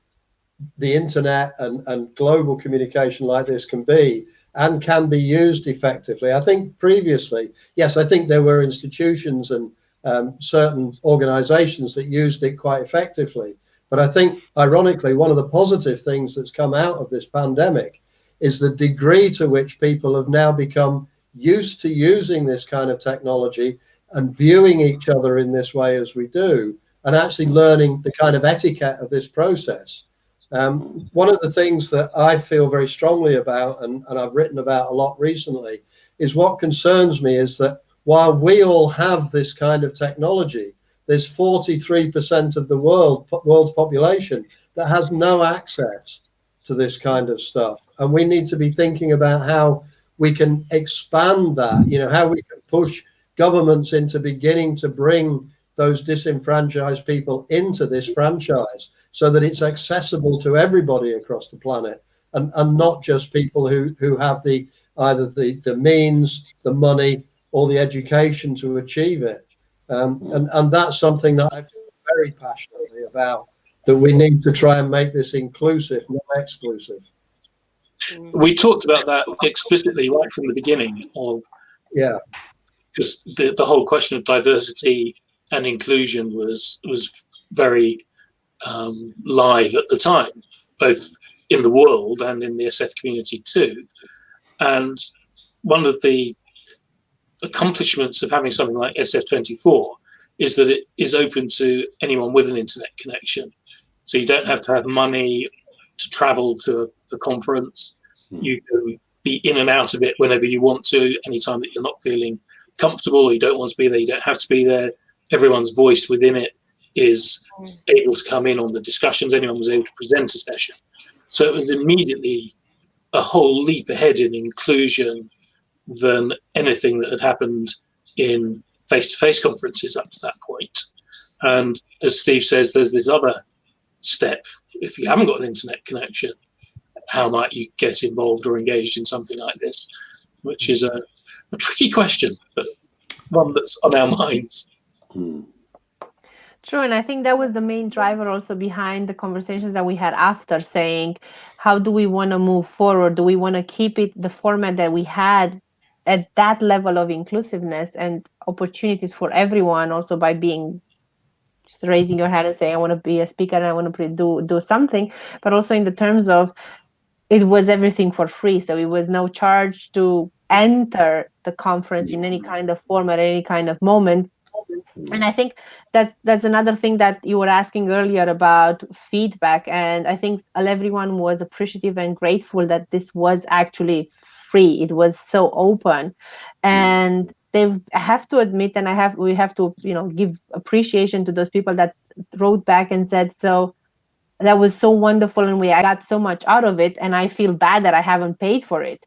S4: the internet and global communication like this can be, and can be used effectively. I think previously, yes, I think there were institutions and certain organisations that used it quite effectively. But I think, ironically, one of the positive things that's come out of this pandemic is the degree to which people have now become used to using this kind of technology and viewing each other in this way as we do, and actually learning the kind of etiquette of this process. One of the things that I feel very strongly about, and I've written about a lot recently, is what concerns me is that while we all have this kind of technology, there's 43% of the world's population that has no access to this kind of stuff. And we need to be thinking about how we can expand that, how we can push governments into beginning to bring those disenfranchised people into this franchise so that it's accessible to everybody across the planet, and not just people who have either the means, the money, or the education to achieve it. And that's something that I feel very passionately about, that we need to try and make this inclusive, not exclusive.
S3: We talked about that explicitly right from the beginning of,
S4: Yeah.
S3: because the whole question of diversity and inclusion was very live at the time, both in the world and in the SF community too. And one of the accomplishments of having something like SF24 is that it is open to anyone with an internet connection. So you don't have to have money to travel to a conference. You can be in and out of it whenever you want to, anytime that you're not feeling comfortable or you don't want to be there, you don't have to be there. Everyone's voice within it is able to come in on the discussions. Anyone was able to present a session. So it was immediately a whole leap ahead in inclusion than anything that had happened in face-to-face conferences up to that point. And as Steve says, there's this other step. If you haven't got an internet connection, how might you get involved or engaged in something like this? Which is a tricky question, but one that's on our minds.
S2: True, and I think that was the main driver also behind the conversations that we had after, saying, how do we want to move forward? Do we want to keep it the format that we had at that level of inclusiveness and opportunities for everyone, also by being just raising your hand and saying, I want to be a speaker and I want to do something, but also in the terms of it was everything for free. So it was no charge to enter the conference in any kind of format, any kind of moment. And I think that's another thing that you were asking earlier about feedback. And I think everyone was appreciative and grateful that this was actually free. It was so open. And they have to admit, and we have to, give appreciation to those people that wrote back and said, so that was so wonderful and I got so much out of it, and I feel bad that I haven't paid for it.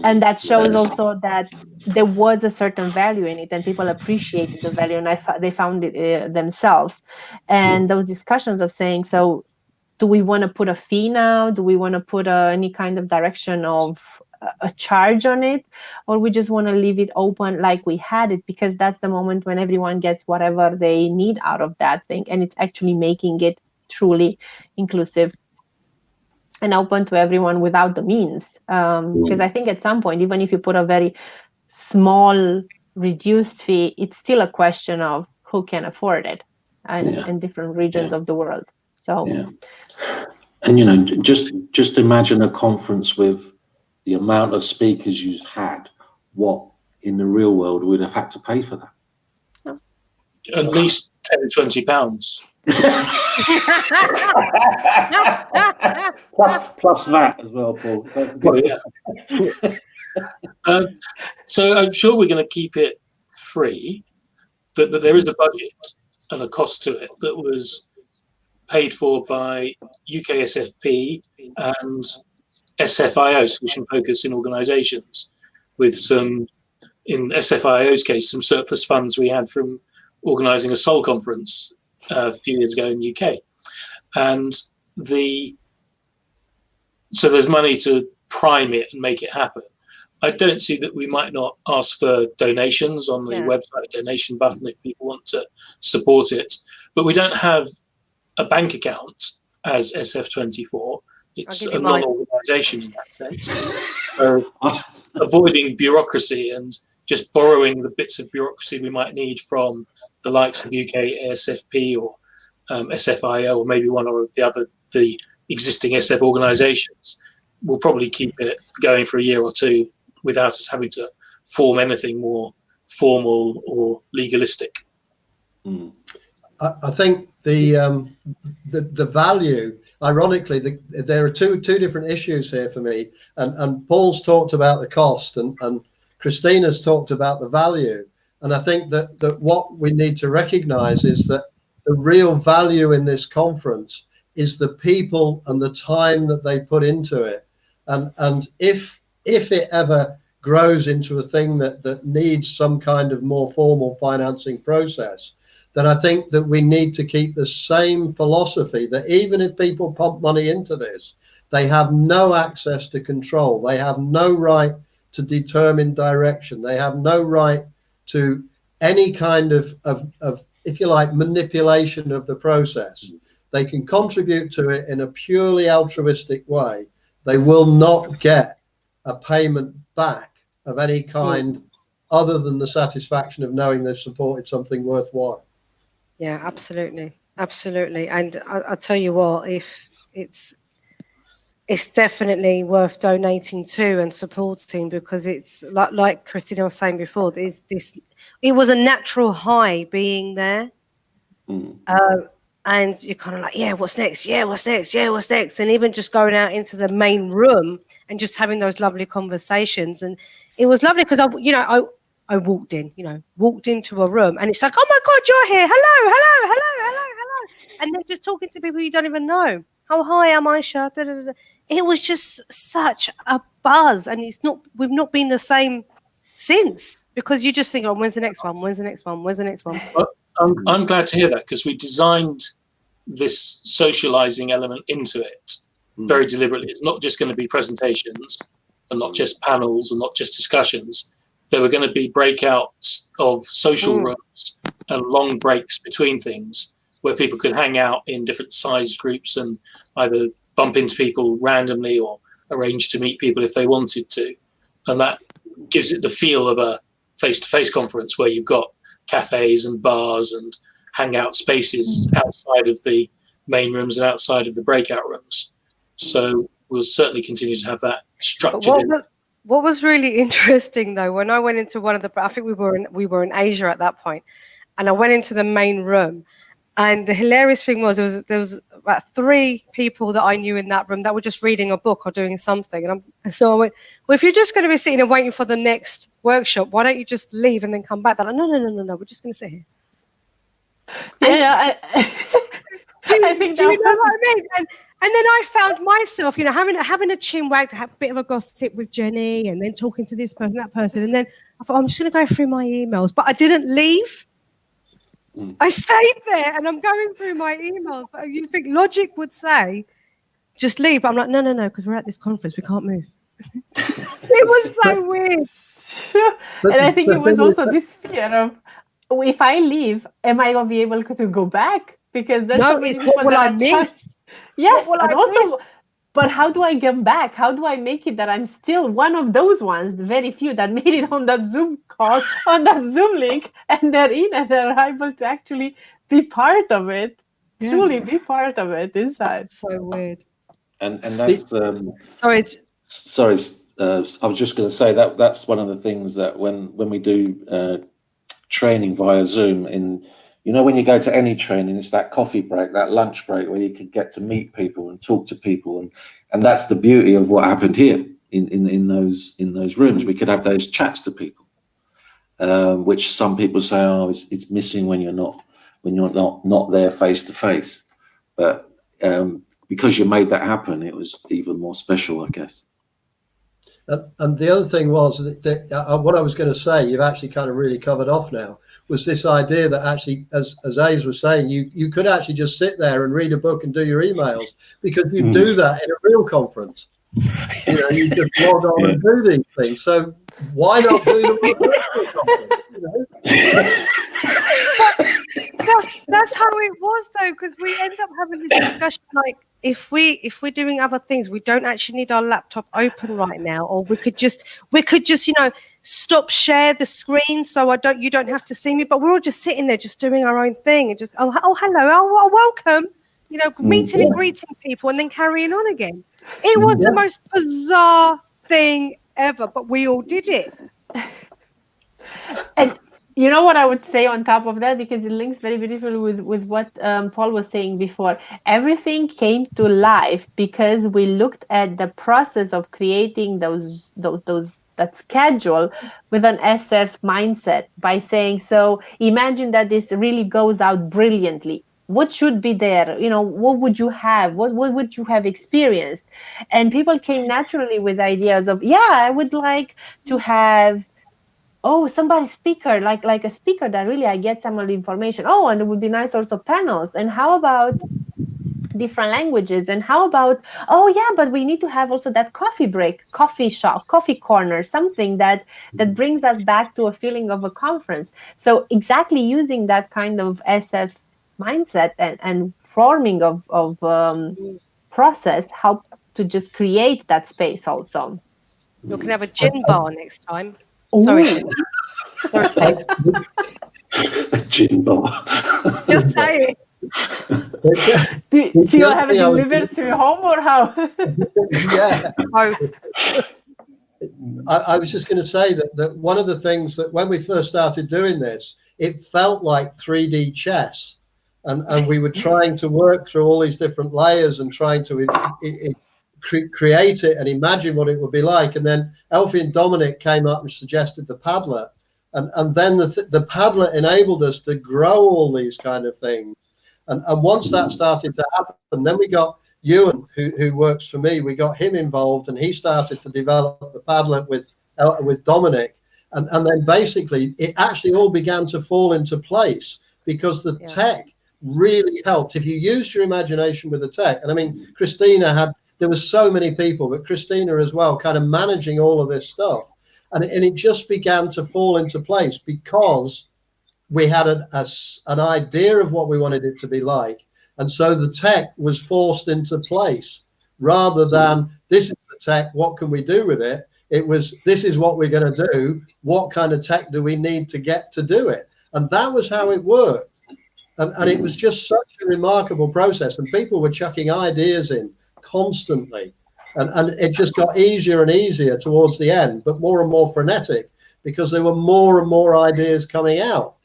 S2: And that shows also that there was a certain value in it, and people appreciated the value, and they found it themselves. And those discussions of saying, so do we want to put a fee now? Do we want to put any kind of direction of a charge on it? Or we just want to leave it open like we had it? Because that's the moment when everyone gets whatever they need out of that thing. And it's actually making it truly inclusive and open to everyone without the means. Because I think at some point, even if you put a very small reduced fee, it's still a question of who can afford it in different regions of the world. So,
S1: and just imagine a conference with the amount of speakers you had. What in the real world would have had to pay for that?
S3: At least £10-20.
S1: plus that as well, Paul.
S3: So I'm sure we're going to keep it free, but there is a budget and a cost to it that was paid for by UK SFP and SFIO, Solution Focus in Organisations, with some, in SFIO's case, some surplus funds we had from organising a Seoul conference a few years ago in the UK. And so there's money to prime it and make it happen. I don't see that we might not ask for donations on the website donation button if people want to support it. But we don't have a bank account as SF24. It's a non-organisation in that sense. So avoiding bureaucracy and just borrowing the bits of bureaucracy we might need from the likes of UK ASFP or SFIO, or maybe one or the existing SF organisations, will probably keep it going for a year or two without us having to form anything more formal or legalistic.
S4: I think the value, ironically, there are two different issues here for me, and Paul's talked about the cost, and Christina's talked about the value. And I think that what we need to recognize is that the real value in this conference is the people and the time that they put into it. And if it ever grows into a thing that needs some kind of more formal financing process, then I think that we need to keep the same philosophy, that even if people pump money into this, they have no access to control. They have no right to determine direction. They have no right to any kind of if you like, manipulation of the process. They can contribute to it in a purely altruistic way, they will not get a payment back of any kind other than the satisfaction of knowing they've supported something worthwhile.
S5: Yeah, absolutely. Absolutely. And I'll tell you what, if it's definitely worth donating to and supporting, because it's like Cristina was saying before, it was a natural high being there. And you're kind of like, yeah, what's next? Yeah, what's next? Yeah, what's next? And even just going out into the main room and just having those lovely conversations. And it was lovely because I walked into a room and it's like, oh my God, you're here. Hello, hello, hello, hello, hello. And then just talking to people you don't even know. Oh, hi, I'm Aisha. Da, da, da. It was just such a buzz. And we've not been the same since, because you just think, oh, when's the next one? When's the next one? When's the next one?
S3: Well, I'm glad to hear that, because we designed this socializing element into it very deliberately. It's not just going to be presentations and not just panels and not just discussions. There were going to be breakouts of social rooms and long breaks between things where people could hang out in different size groups and either bump into people randomly or arrange to meet people if they wanted to. And that gives it the feel of a face-to-face conference where you've got cafes and bars and hangout spaces outside of the main rooms and outside of the breakout rooms. So we'll certainly continue to have that structured.
S5: What was really interesting though, when I went into one of the, I think we were in Asia at that point, and I went into the main room, and the hilarious thing was there was about 3 people that I knew in that room that were just reading a book or doing something, and so I went, well, if you're just going to be sitting and waiting for the next workshop, why don't you just leave and then come back? They're like, no, we're just going to sit here.
S2: Yeah,
S5: do you know what I mean? And then I found myself, having a chin wag, to have a bit of a gossip with Jenny, and then talking to this person, that person, and then I thought, I'm just going to go through my emails, but I didn't leave. I stayed there, and I'm going through my emails. But you think logic would say, just leave? But I'm like, no, because we're at this conference, we can't move. It was so weird.
S2: And I think it was also this fear of, if I leave, am I going to be able to go back? Because there's so many people that I miss. Yes, and also, but how do I get back? How do I make it that I'm still one of those ones, the very few that made it on that Zoom call, on that Zoom link, and they're in and they're able to actually be part of it, truly be part of it inside.
S5: That's so weird.
S1: And that's
S5: sorry.
S1: I was just going to say that's one of the things that when we do training via Zoom, when you go to any training, it's that coffee break, that lunch break, where you can get to meet people and talk to people, and that's the beauty of what happened here in those rooms. We could have those chats to people, which some people say, oh, it's missing when you're not there face to face, but because you made that happen, it was even more special, I guess.
S4: And the other thing was that what I was going to say, you've actually kind of really covered off now, was this idea that actually, as Aze was saying, you could actually just sit there and read a book and do your emails, because you do that in a real conference. You just log on and do these things. So why not do them in a virtual conference?
S5: That's how it was though, because we end up having this discussion like, if we're doing other things, we don't actually need our laptop open right now, or we could just stop share the screen so you don't have to see me, but we're all just sitting there just doing our own thing and just hello, welcome, meeting and greeting people and then carrying on again. It was the most bizarre thing ever, but we all did it.
S2: And you know what I would say on top of that, because it links very beautifully with what Paul was saying before. Everything came to life because we looked at the process of creating that schedule with an SF mindset, by saying, so imagine that this really goes out brilliantly. What should be there? What would you have? What would you have experienced? And people came naturally with ideas of, I would like to have somebody speaker, like a speaker that really I get some of the information. And it would be nice also panels. And how about different languages? And how about, but we need to have also that coffee break, coffee shop, coffee corner, something that brings us back to a feeling of a conference. So exactly using that kind of SF mindset and forming of process help to just create that space also.
S5: You can have a gin bar next time.
S2: Ooh.
S5: Sorry, Steve.
S1: A gin bar.
S5: Just say it.
S2: Do you have it delivered to your home or how?
S4: Yeah.
S5: Oh,
S4: I was just going to say that one of the things that when we first started doing this, it felt like 3D chess. And we were trying to work through all these different layers and trying to create it and imagine what it would be like. And then Elfie and Dominic came up and suggested the Padlet. And then the Padlet enabled us to grow all these kind of things. And once that started to happen, then we got Ewan, who works for me, we got him involved, and he started to develop the Padlet with Dominic. And then basically it actually all began to fall into place because the tech really helped. If you used your imagination with the tech, and I mean, Cristina there was so many people, but Cristina as well, kind of managing all of this stuff. And it just began to fall into place because we had an idea of what we wanted it to be like. And so the tech was forced into place rather than this is the tech, what can we do with it? It was, this is what we're going to do. What kind of tech do we need to get to do it? And that was how it worked. And it was just such a remarkable process. And people were chucking ideas in constantly. And it just got easier and easier towards the end, but more and more frenetic because there were more and more ideas coming out.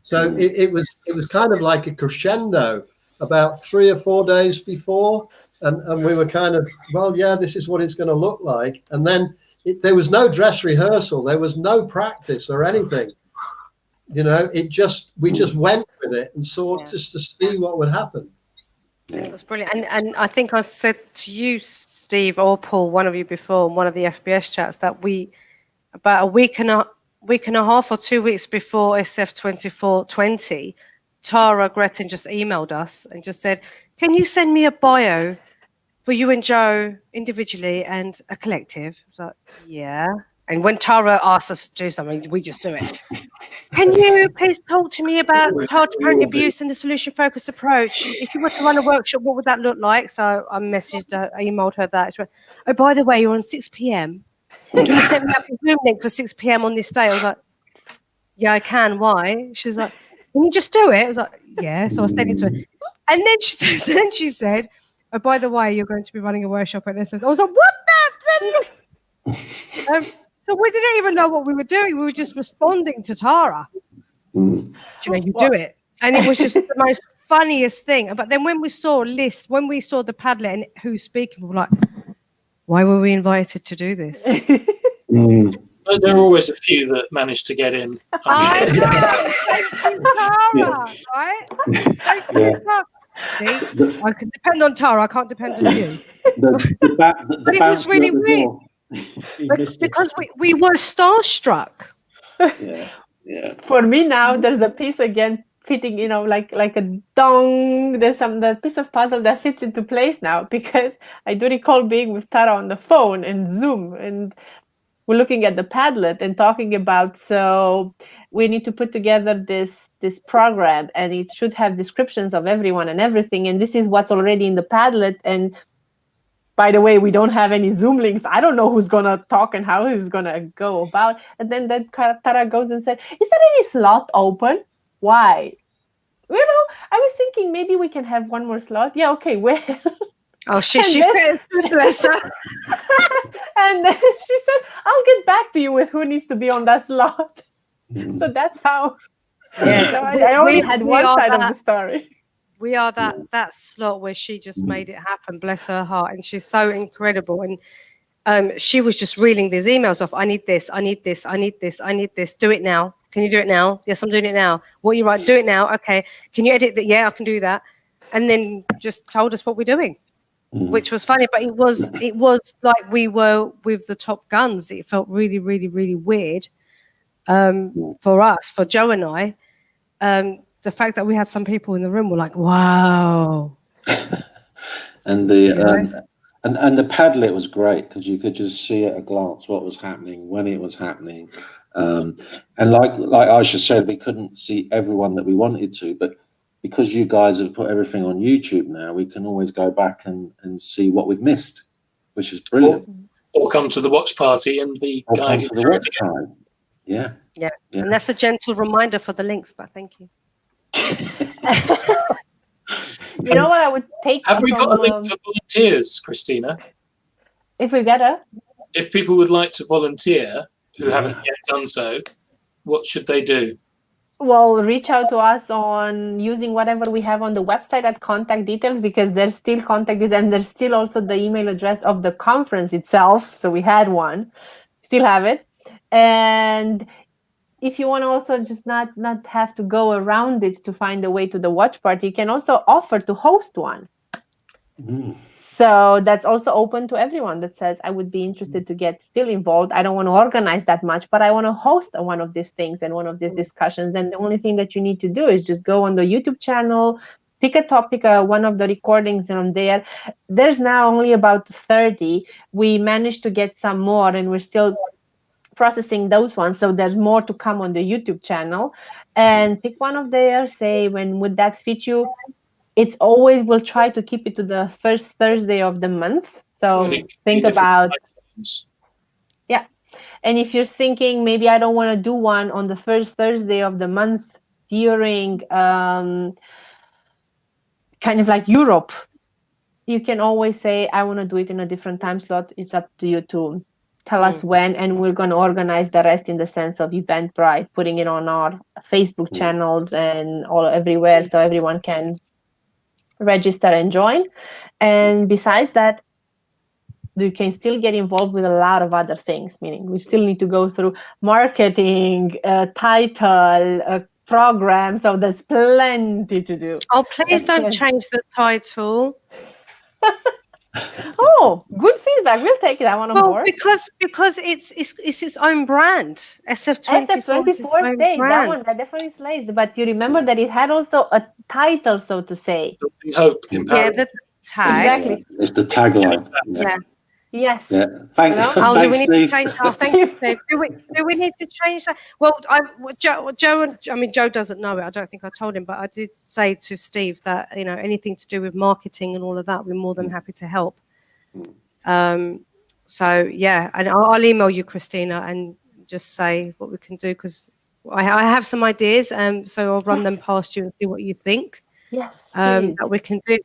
S4: So it was kind of like a crescendo about 3 or 4 days before. And we were kind of, well, yeah, this is what it's going to look like. And then there was no dress rehearsal. There was no practice or anything. You know, we just went with it and saw just to see what would happen.
S5: it was brilliant. And I think I said to you, Steve or Paul, one of you before, in one of the FBS chats, that we, about a week and a half or 2 weeks before SF24 20, Tara Gretton just emailed us and just said, can you send me a bio for you and Joe individually and a collective? I was like, yeah. And when Tara asked us to do something, we just do it. Can you please talk to me about child parent abuse and the solution-focused approach? If you were to run a workshop, what would that look like? So I messaged her, I emailed her that. She went, oh, by the way, you're on 6 p.m. Can you set me up a Zoom link for 6 p.m. on this day? I was like, yeah, I can. Why? She was like, can you just do it? I was like, yeah. So I sent it to her. And then she said, oh, by the way, you're going to be running a workshop at this. I was like, what's that? So we didn't even know what we were doing. We were just responding to Tara. You know, you do it. And it was just the most funniest thing. But then when we saw the Padlet and who's speaking, we were like, why were we invited to do this?
S3: There are always a few that manage to get in.
S5: I know. Thank you, Tara, right? Thank you, Tara. See, I can depend on Tara. I can't depend on you. But it was really weird. Because we were starstruck.
S1: Yeah.
S2: For me now, there's a piece again fitting, you know, like a dong. There's that piece of puzzle that fits into place now because I do recall being with Tara on the phone and Zoom, and we're looking at the Padlet and talking about, so we need to put together this program, and it should have descriptions of everyone and everything, and this is what's already in the Padlet. And by the way, we don't have any Zoom links. I don't know who's going to talk and how he's going to go about. And then Tara goes and said, is there any slot open? Why? You know, I was thinking maybe we can have one more slot. Yeah, okay, where?
S5: Oh, she bless her.
S2: And then she said, I'll get back to you with who needs to be on that slot. So that's how. Yeah, so I only had one side of the story.
S5: We are that slot where she just made it happen, bless her heart. And she's so incredible. And she was just reeling these emails off. I need this, I need this, I need this, I need this. Do it now. Can you do it now? Yes, I'm doing it now. What are you right? Do it now. Okay. Can you edit that? Yeah, I can do that. And then just told us what we're doing, which was funny. But it was like we were with the top guns. It felt really, really, really weird for us, for Joe and I. The fact that we had some people in the room were like, wow.
S1: And the Padlet was great because you could just see at a glance what was happening, when it was happening. And like Aisha said, we couldn't see everyone that we wanted to, but because you guys have put everything on YouTube now, we can always go back and see what we've missed. which is brilliant.
S3: Or come to the watch party and be
S1: Or come
S3: guided
S1: to the
S3: through
S1: watch
S3: it again.
S1: party. Yeah.
S5: Yeah.
S1: Yeah.
S5: And that's a gentle reminder for the links, but thank you.
S2: You know what I would take
S3: Have we
S2: from,
S3: got a link for volunteers, Christina?
S2: if we get a
S3: If people would like to volunteer who
S1: Yeah.
S3: haven't yet done so, what should they do?
S2: well, reach out to us on using whatever we have on the website at contact details, because there's still contact details and there's still also the email address of the conference itself. So we had one, still have it. And if you want to also just not have to go around it to find a way to the watch party, you can also offer to host one.
S1: Mm.
S2: So that's also open to everyone that says, I would be interested to get still involved. I don't want to organize that much, but I want to host one of these things and one of these discussions. And the only thing that you need to do is just go on the YouTube channel, pick a topic, one of the recordings on there. There's now only about 30. We managed to get some more, and we're still processing those ones. So there's more to come on the YouTube channel. And pick one of theirs, say, when would that fit you? It's always, we'll try to keep it to the first Thursday of the month. So think about, yeah. And if you're thinking, maybe I don't want to do one on the first Thursday of the month during kind of like Europe, you can always say, I want to do it in a different time slot. It's up to you to tell us when, and we're going to organize the rest in the sense of Eventbrite, putting it on our Facebook channels and all everywhere, so everyone can register and join. And besides that, you can still get involved with a lot of other things, meaning we still need to go through marketing, title, program, so there's plenty to do.
S5: Oh, please don't change the title.
S2: Oh, good feedback. We'll take that one on board.
S5: Because it's its own brand. SF24 is its own
S2: stays.
S5: brand.
S2: That definitely slays. But you remember that it had also a title, so to say.
S3: We hope.
S5: Yeah, the tag.
S2: Exactly.
S1: It's the tagline.
S5: Yeah.
S2: Yes.
S1: Yeah. Thanks.
S5: Oh, do we need
S1: Steve.
S5: to change? Oh, thank you, Steve. Do we need to change that? Well, Joe doesn't know it. I don't think I told him, but I did say to Steve that anything to do with marketing and all of that, we're more than happy to help. So yeah, and I'll email you, Christina, and just say what we can do, because I have some ideas, so I'll run them past you and see what you think.
S2: Yes,
S5: that we can do.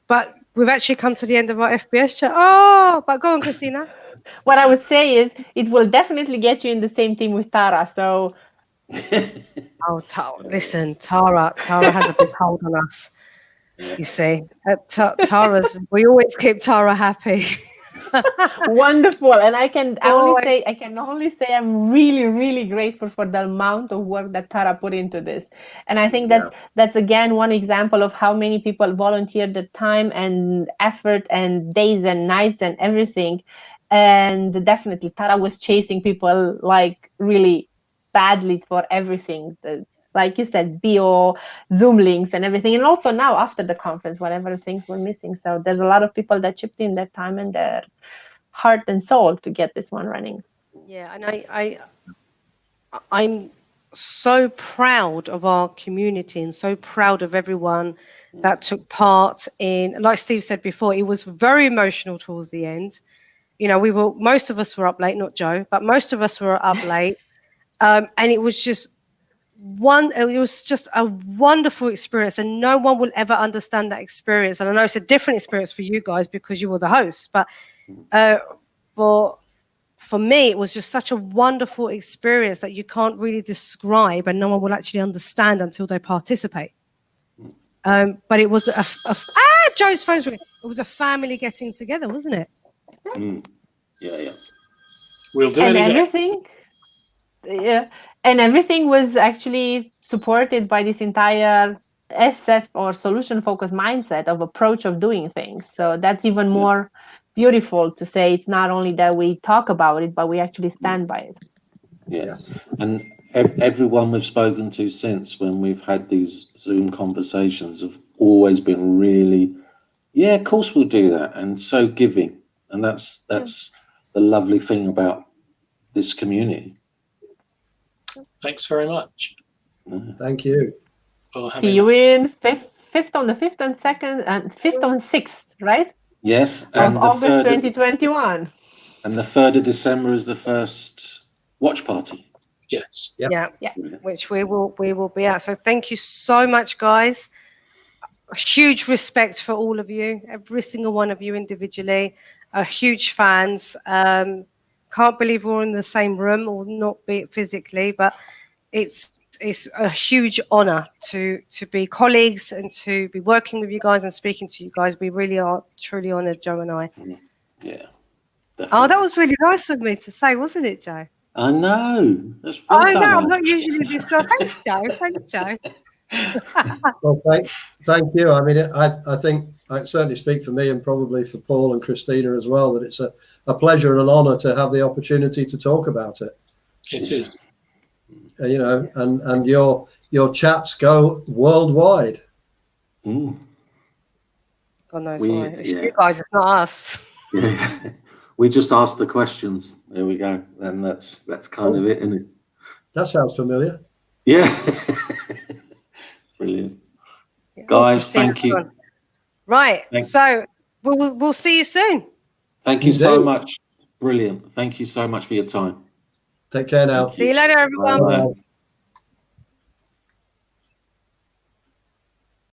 S5: But we've actually come to the end of our FBS chat. Oh, but go on, Cristina.
S2: What I would say is it will definitely get you in the same team with Tara. So,
S5: listen, Tara has a big hold on us. You see, Tara's. We always keep Tara happy.
S2: Wonderful. And I can only say I'm really, really grateful for the amount of work that Tara put into this. And I think that's again one example of how many people volunteered the time and effort and days and nights and everything. And definitely Tara was chasing people like really badly for everything. Like you said, bio, Zoom links and everything. And also now after the conference, whatever things were missing. So there's a lot of people that chipped in their time and their heart and soul to get this one running.
S5: Yeah, and I'm so proud of our community and so proud of everyone that took part in, like Steve said before, it was very emotional towards the end. Most of us were up late, not Joe, but most of us were up late. And it was just a wonderful experience, and no one will ever understand that experience. And I know it's a different experience for you guys because you were the hosts, but for me, it was just such a wonderful experience that you can't really describe, and no one will actually understand until they participate. But it was Joe's phone's ringing. It was a family getting together, wasn't it?
S1: Yeah.
S3: We'll do it again.
S2: And everything was actually supported by this entire SF or solution focused mindset of approach of doing things. So that's even more beautiful to say. It's not only that we talk about it, but we actually stand by it.
S1: Yes. And everyone we've spoken to since, when we've had these Zoom conversations, have always been really, of course we'll do that, and so giving. And that's the lovely thing about this community.
S3: Thanks very much.
S4: Thank you.
S2: See you in 5th on the 5th and 2nd and 5th on 6th, right?
S1: Yes,
S2: of
S1: and the
S2: August
S1: 3rd
S2: 2021.
S1: and the 3rd of December is the first watch party.
S3: Yes.
S4: Yep.
S5: Yeah,
S1: Brilliant.
S5: which we will be at. So thank you so much, guys. A huge respect for all of you, every single one of you individually. Huge fans. Can't believe we're in the same room, or not be it physically, but it's a huge honor to be colleagues and to be working with you guys and speaking to you guys. We really are truly honored, Joe and I.
S1: Yeah.
S5: Oh,
S1: Definitely.
S5: that was really nice of me to say, wasn't it, Joe?
S1: I know. That's well
S5: I know.
S1: done,
S5: I'm
S1: Al.
S5: not usually this. Thanks, Joe. Thanks, Joe.
S4: Well, thank you. I mean, I think I can certainly speak for me and probably for Paul and Cristina as well, that it's a pleasure and an honor to have the opportunity to talk about it.
S3: It is.
S4: You know, and your chats go worldwide.
S1: Mm.
S5: God knows
S1: We-
S5: why. It's
S1: yeah.
S5: you guys, it's not us.
S1: Yeah. We just asked the questions. There we go. And that's kind of it, isn't it?
S4: That sounds familiar.
S1: Yeah. Brilliant. Guys,
S5: Christina,
S1: thank you.
S5: go on. Right.
S1: Thanks.
S5: So we'll see you soon.
S1: Thank you so
S4: Indeed.
S1: much. Brilliant. Thank you so much for your time.
S4: Take care now.
S5: See you later, everyone.
S1: Bye.
S4: Bye.